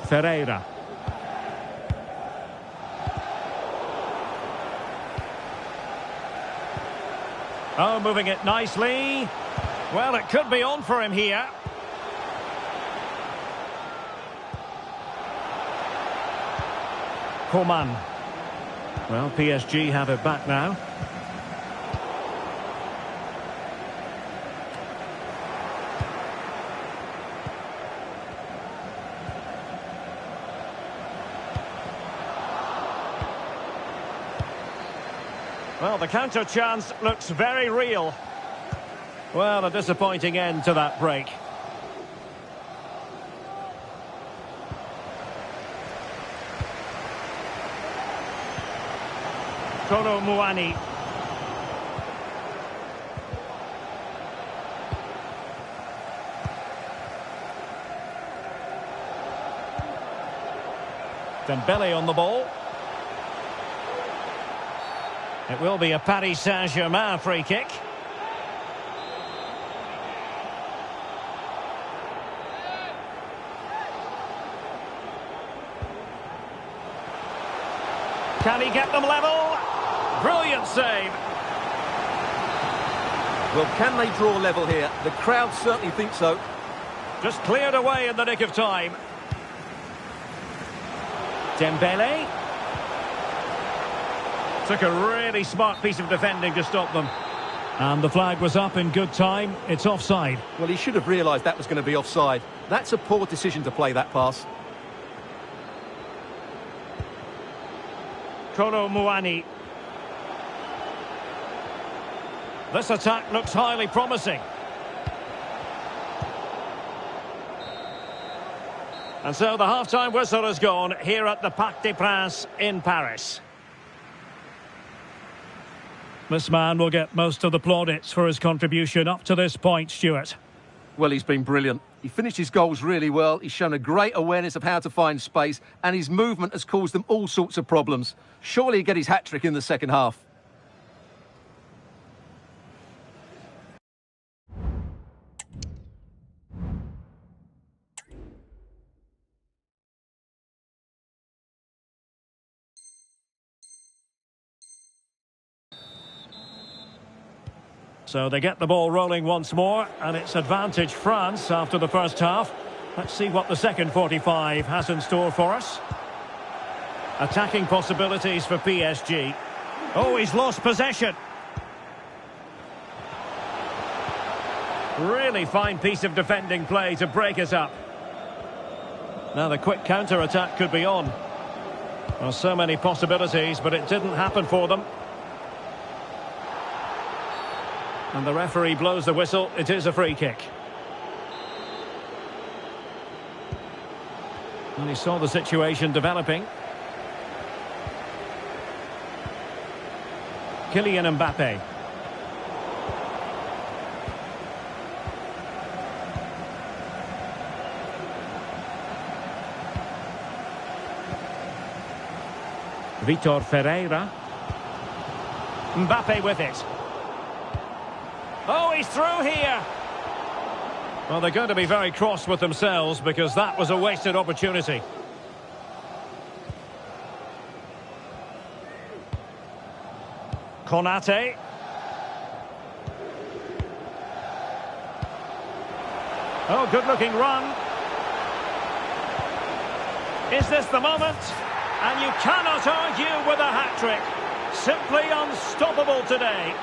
Ferreira. Oh, moving it nicely. Well, it could be on for him here. Coman. Well, PSG have it back now. Well, the counter chance looks very real. Well, a disappointing end to that break. Kolo Muani. Dembele on the ball. It will be a Paris Saint-Germain free kick. Can he get them level? Brilliant save. Well, can they draw level here? The crowd certainly think so. Just cleared away in the nick of time. Dembele. Took a really smart piece of defending to stop them. And the flag was up in good time. It's offside. Well, he should have realised that was going to be offside. That's a poor decision to play that pass. Kolo Muani. This attack looks highly promising. And so the half-time whistle has gone here at the Parc des Princes in Paris. This man will get most of the plaudits for his contribution up to this point, Stuart. Well, he's been brilliant. He finished his goals really well. He's shown a great awareness of how to find space, and his movement has caused them all sorts of problems. Surely he'll get his hat-trick in the second half. So they get the ball rolling once more, and it's advantage France after the first half. Let's see what the second 45 has in store for us. Attacking possibilities for PSG. Oh, he's lost possession. Really fine piece of defending play to break us up. Now the quick counter-attack could be on. Well, so many possibilities, but it didn't happen for them. And the referee blows the whistle. It is a free kick. And he saw the situation developing. Kylian Mbappe. Vitor Ferreira. Mbappe with it. Oh, he's through here. Well, they're going to be very cross with themselves because that was a wasted opportunity. Konate. Oh, good-looking run. Is this the moment? And you cannot argue with a hat-trick. Simply unstoppable today.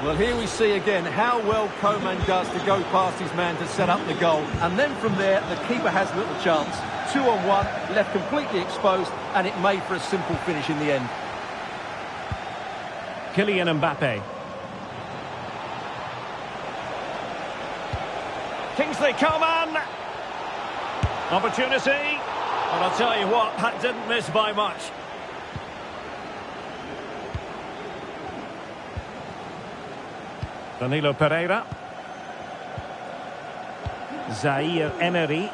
Well, here we see again how well Coman does to go past his man to set up the goal. And then from there, the keeper has little chance. 2-on-1, left completely exposed, and it made for a simple finish in the end. Kylian Mbappe. Kingsley Coman. Opportunity. Well, I'll tell you what, that didn't miss by much. Danilo Pereira. Zaire Emery.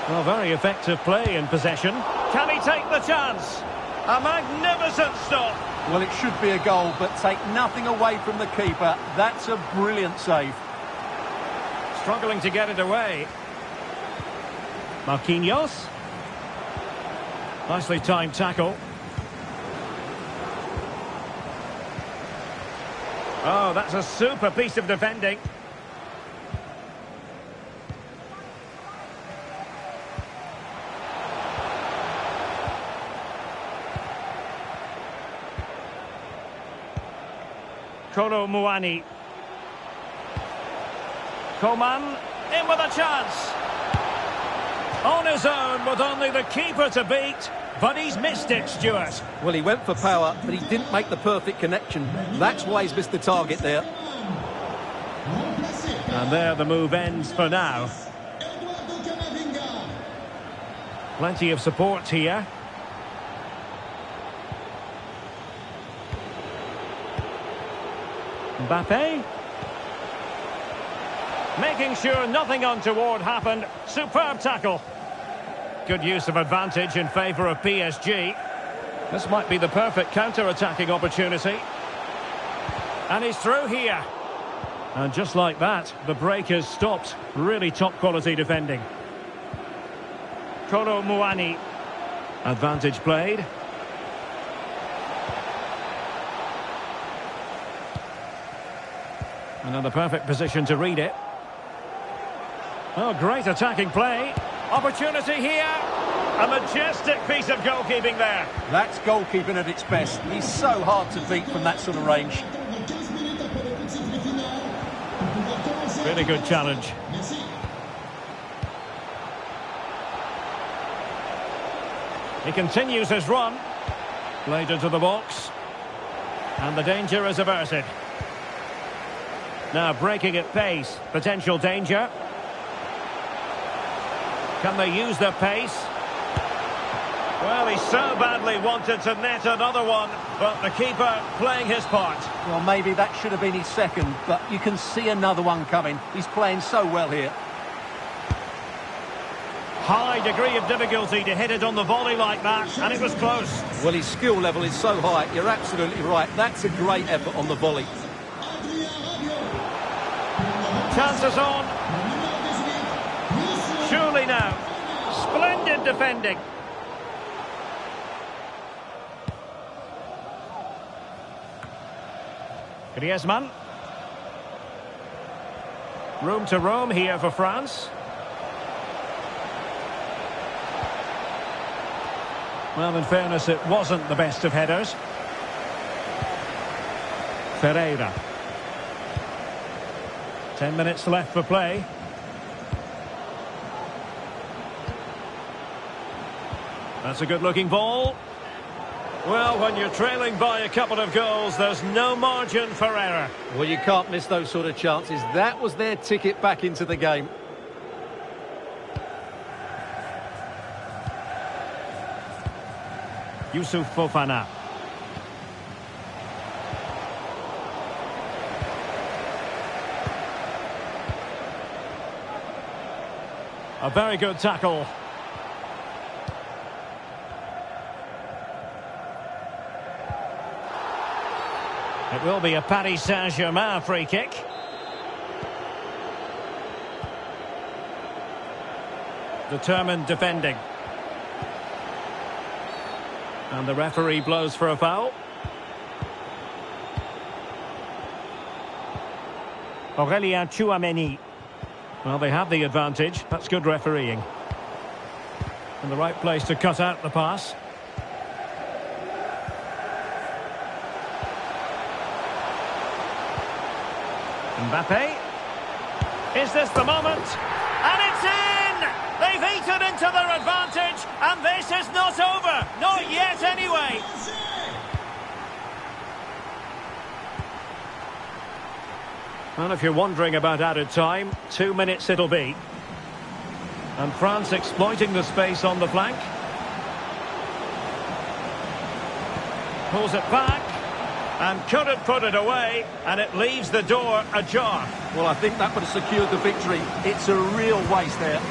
Well, very effective play in possession. Can he take the chance? A magnificent stop. Well, it should be a goal, but take nothing away from the keeper. That's a brilliant save. Struggling to get it away. Marquinhos. Nicely timed tackle. Oh, that's a super piece of defending. Kolo Muani. Coman in with a chance. On his own with only the keeper to beat. But he's missed it, Stuart. Well, he went for power, but he didn't make the perfect connection. That's why he's missed the target there. And there the move ends for now. Plenty of support here. Mbappe. Making sure nothing untoward happened. Superb tackle. Good use of advantage in favour of PSG. This might be the perfect counter-attacking opportunity. And he's through here. And just like that, the break is stopped. Really top-quality defending. Kolo Muani. Advantage played. Another perfect position to read it. Oh, great attacking play. Opportunity here. A majestic piece of goalkeeping there. That's goalkeeping at its best. He's so hard to beat from that sort of range. Really good challenge. He continues his run. Played into the box. And the danger is averted. Now breaking at pace. Potential danger. Can they use their pace? Well, he so badly wanted to net another one, but the keeper playing his part. Well, maybe that should have been his second, but you can see another one coming. He's playing so well here. High degree of difficulty to hit it on the volley like that, and it was close. Well, his skill level is so high. You're absolutely right. That's a great effort on the volley. Chances on. Surely now. Splendid defending. Griezmann. Room to roam here for France. Well, in fairness, it wasn't the best of headers. Ferreira. 10 minutes left for play. That's a good-looking ball. Well, when you're trailing by a couple of goals, there's no margin for error. Well, you can't miss those sort of chances. That was their ticket back into the game. Youssouf Fofana. A very good tackle. It will be a Paris Saint-Germain free kick. Determined defending. And the referee blows for a foul. Aurélien Tchouameni. Well, they have the advantage. That's good refereeing. In the right place to cut out the pass. Mbappe. Is this the moment? And it's in! They've eaten into their advantage, and this is not over. Not yet, anyway. Well, if you're wondering about added time, 2 minutes it'll be. And France exploiting the space on the flank. Pulls it back. And couldn't put it away, and it leaves the door ajar. Well, I think that would have secured the victory. It's a real waste there.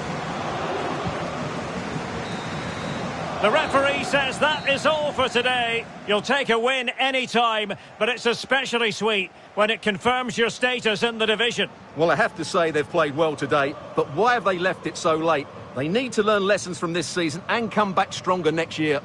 The referee says that is all for today. You'll take a win any time, but it's especially sweet when it confirms your status in the division. Well, I have to say they've played well today, but why have they left it so late? They need to learn lessons from this season and come back stronger next year.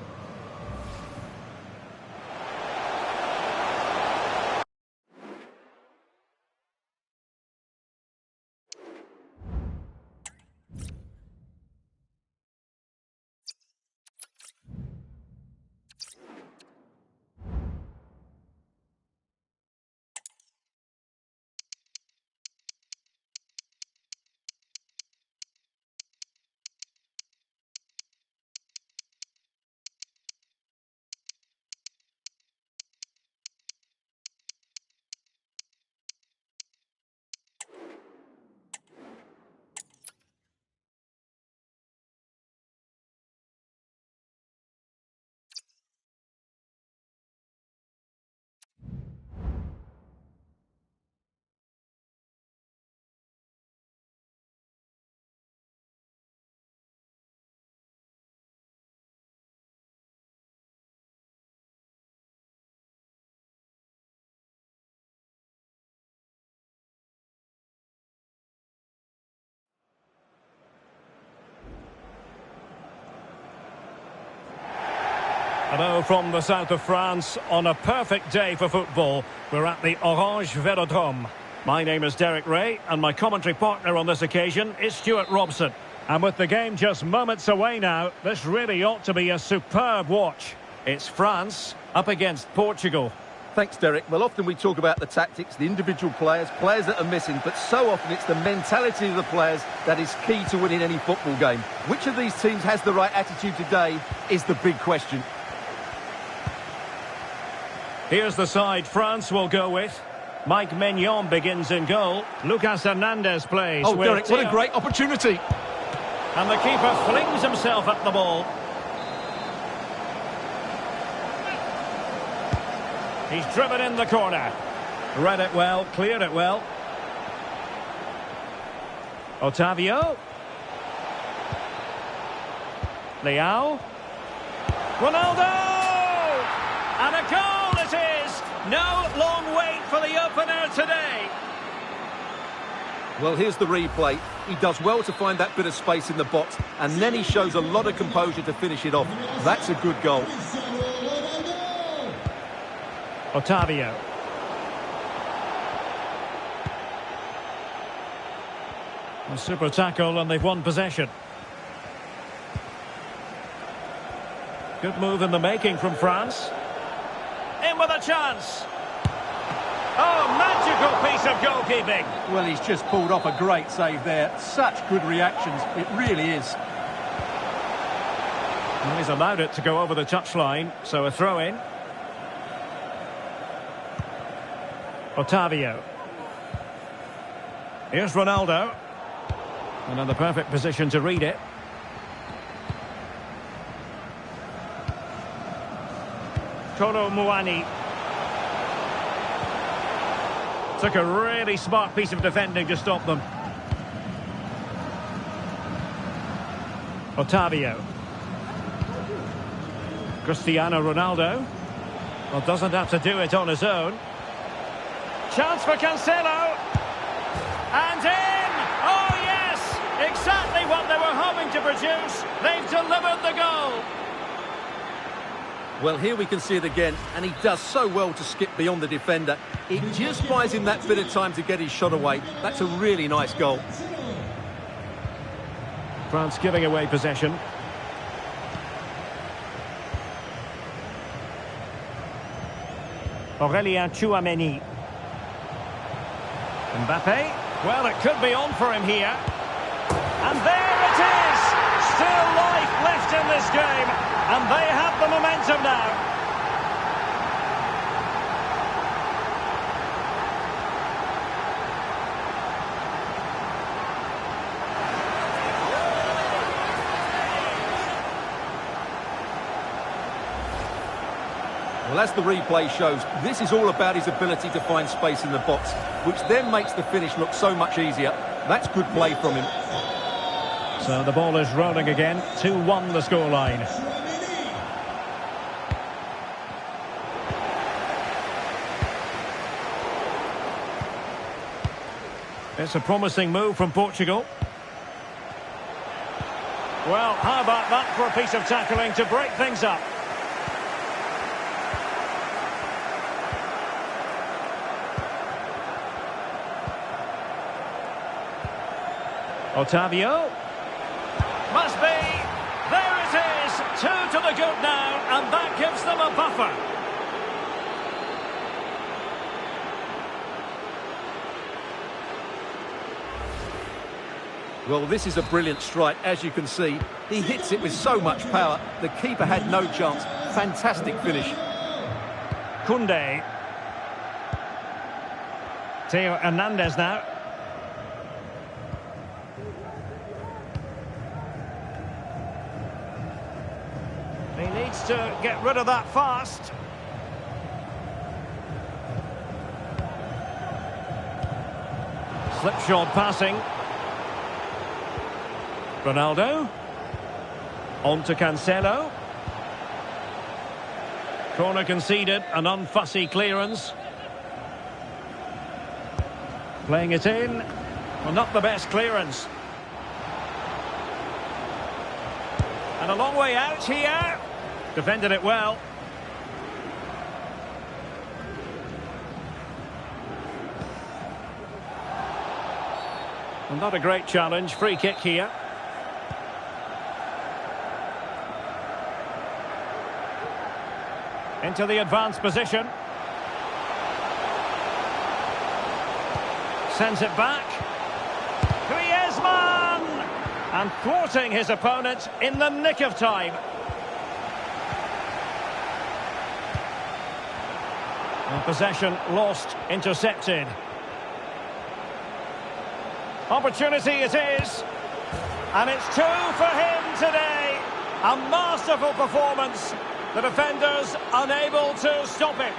Hello from the south of France on a perfect day for football. We're at the Orange Velodrome. My name is Derek Ray and my commentary partner on this occasion is Stuart Robson. And with the game just moments away now, this really ought to be a superb watch. It's France up against Portugal. Thanks, Derek. Well, often we talk about the tactics, the individual players that are missing, but so often it's the mentality of the players that is key to winning any football game. Which of these teams has the right attitude today is the big question. Here's the side France will go with. Mike Maignan begins in goal. Lucas Hernandez plays. Oh, Derek, what a great opportunity. And the keeper flings himself at the ball. He's driven in the corner. Read it well, cleared it well. Otavio. Leao. Ronaldo! And a goal it is! No long wait for the opener today. Well, here's the replay. He does well to find that bit of space in the box, and then he shows a lot of composure to finish it off. That's a good goal. Otavio. A super tackle and they've won possession. Good move in the making from France. In with a chance. Oh, magical piece of goalkeeping. Well, he's just pulled off a great save there. Such good reactions. It really is. Well, he's allowed it to go over the touchline, so a throw-in. Otavio. Here's Ronaldo. And in the perfect position to read it. Kolo Muani. Took a really smart piece of defending to stop them. Otavio. Cristiano Ronaldo. Well, doesn't have to do it on his own. Chance for Cancelo. And in! Oh yes! Exactly what they were hoping to produce. They've delivered the goal. Well, here we can see it again, and he does so well to skip beyond the defender. It just buys him that bit of time to get his shot away. That's a really nice goal. France giving away possession. Aurélien Tchouameni. Mbappe. Well, it could be on for him here. And there it is! Still life left in this game. And they have the momentum now. Well, as the replay shows, this is all about his ability to find space in the box, which then makes the finish look so much easier. That's good play from him. So the ball is rolling again. 2-1 the scoreline. It's a promising move from Portugal. Well, how about that for a piece of tackling to break things up? Otavio. Must be. There it is. 2 to the good now, and that gives them a buffer. Well, this is a brilliant strike, as you can see. He hits it with so much power. The keeper had no chance. Fantastic finish. Koundé. Theo Hernandez now. He needs to get rid of that fast. Slipshod passing. Ronaldo. On to Cancelo. Corner conceded, an unfussy clearance. Playing it in. Well, not the best clearance. And a long way out here. Defended it well. Well, not a great challenge. Free kick here. Into the advanced position. Sends it back. Griezmann! And thwarting his opponent in the nick of time. And possession lost, intercepted. Opportunity it is. And it's 2 for him today. A masterful performance. The defenders unable to stop it.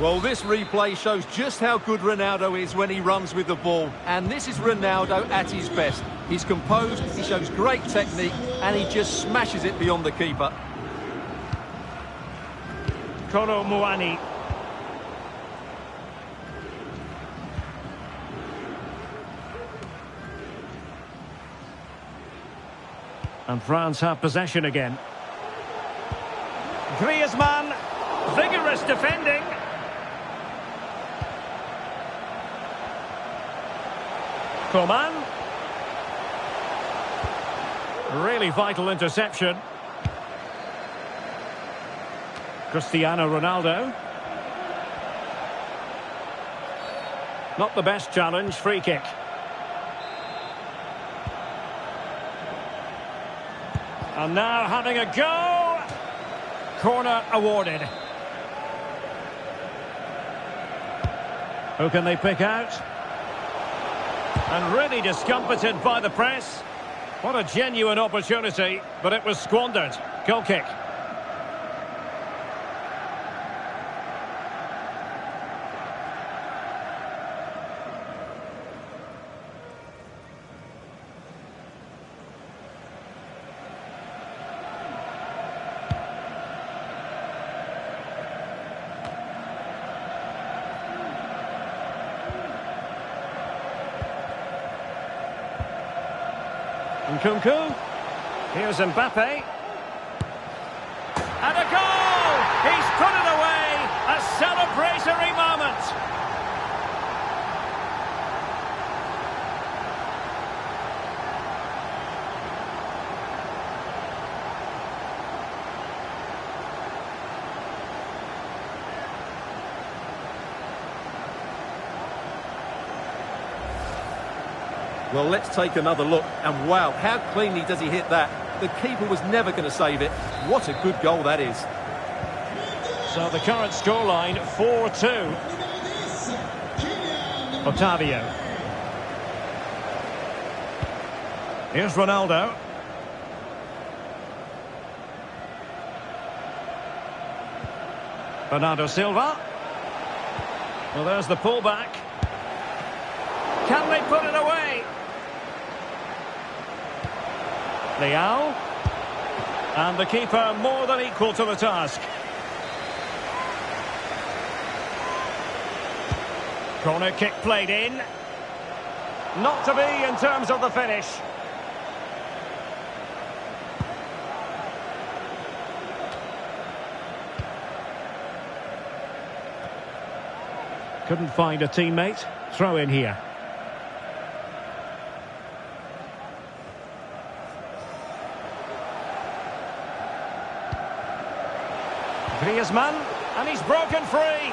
Well, this replay shows just how good Ronaldo is when he runs with the ball. And this is Ronaldo at his best. He's composed, he shows great technique, and he just smashes it beyond the keeper. Kolo Muani. And France have possession again. Griezmann, vigorous defending. Coman. Really vital interception. Cristiano Ronaldo. Not the best challenge, free kick. And now having a go. Corner awarded. Who can they pick out? And really discomfited by the press. What a genuine opportunity, but it was squandered. Goal kick. Nkunku. Here's Mbappe. And a goal! He's put it away! A celebratory moment! Well, let's take another look. And wow, how cleanly does he hit that? The keeper was never going to save it. What a good goal that is. So the current scoreline, 4-2. Otavio. Here's Ronaldo. Bernardo Silva. Well, there's the pullback. Can they put it away? Leao. And the keeper more than equal to the task. Corner kick played in. Not to be in terms of the finish. Couldn't find a teammate. Throw in here. Griezmann, and he's broken free.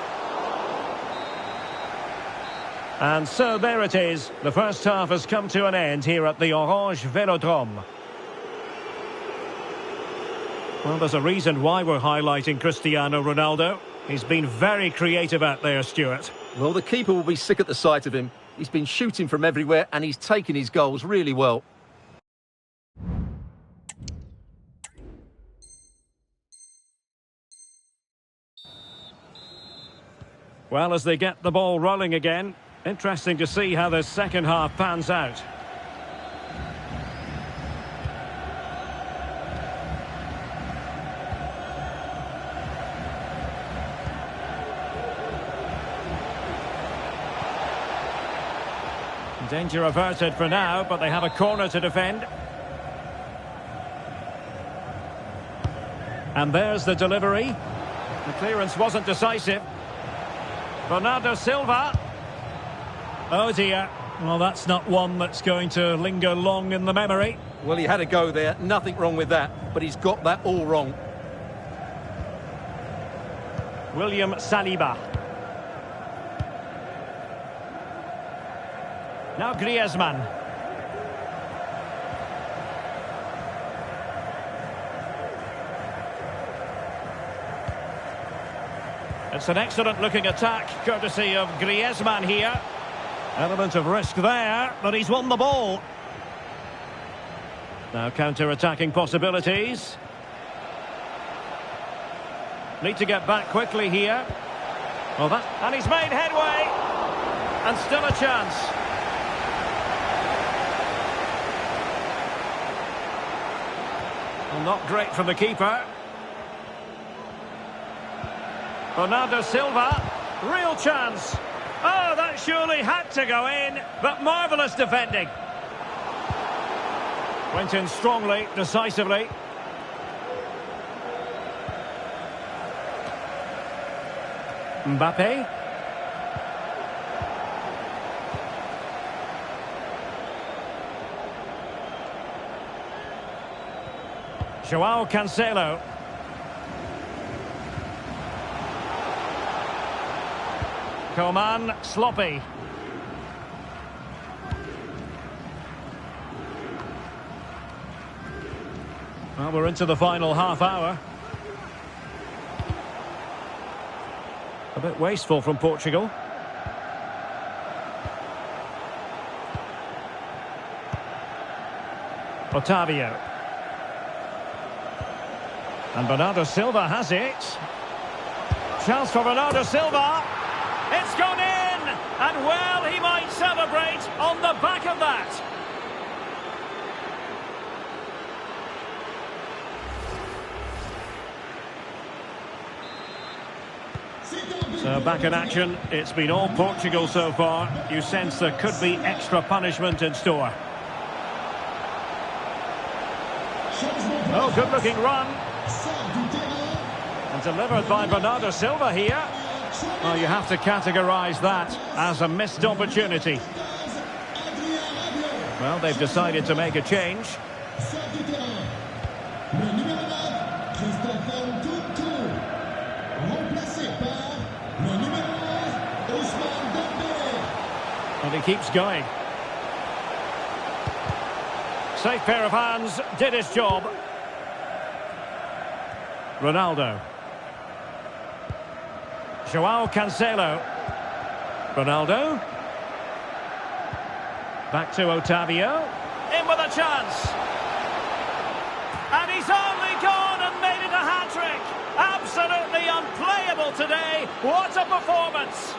And so there it is. The first half has come to an end here at the Orange Velodrome. Well, there's a reason why we're highlighting Cristiano Ronaldo. He's been very creative out there, Stuart. Well, the keeper will be sick at the sight of him. He's been shooting from everywhere and he's taken his goals really well. Well, as they get the ball rolling again, interesting to see how the second half pans out. Danger averted for now, but they have a corner to defend. And there's the delivery. The clearance wasn't decisive. Bernardo Silva. Oh dear. Well, that's not one that's going to linger long in the memory. Well, he had a go there. Nothing wrong with that. But he's got that all wrong. William Saliba. Now Griezmann. It's an excellent looking attack, courtesy of Griezmann here. Element of risk there, but he's won the ball. Now counter-attacking possibilities. Need to get back quickly here. Well, and he's made headway. And still a chance. Well, not great from the keeper. Bernardo Silva, real chance. Oh, that surely had to go in, but marvellous defending. Went in strongly, decisively. Mbappe. Joao Cancelo. Coman, sloppy. Well, we're into the final half hour. A bit wasteful from Portugal. Otavio. And Bernardo Silva has it. Chance for Bernardo Silva. It's gone in! And well, he might celebrate on the back of that. So back in action. It's been all Portugal so far. You sense there could be extra punishment in store. Oh, good-looking run. And delivered by Bernardo Silva here. Well, you have to categorise that as a missed opportunity. Well, they've decided to make a change. And he keeps going. Safe pair of hands, did his job. Ronaldo. Joao Cancelo. Ronaldo. Back to Otavio. In with a chance. And he's only gone and made it a hat-trick. Absolutely unplayable today. What a performance.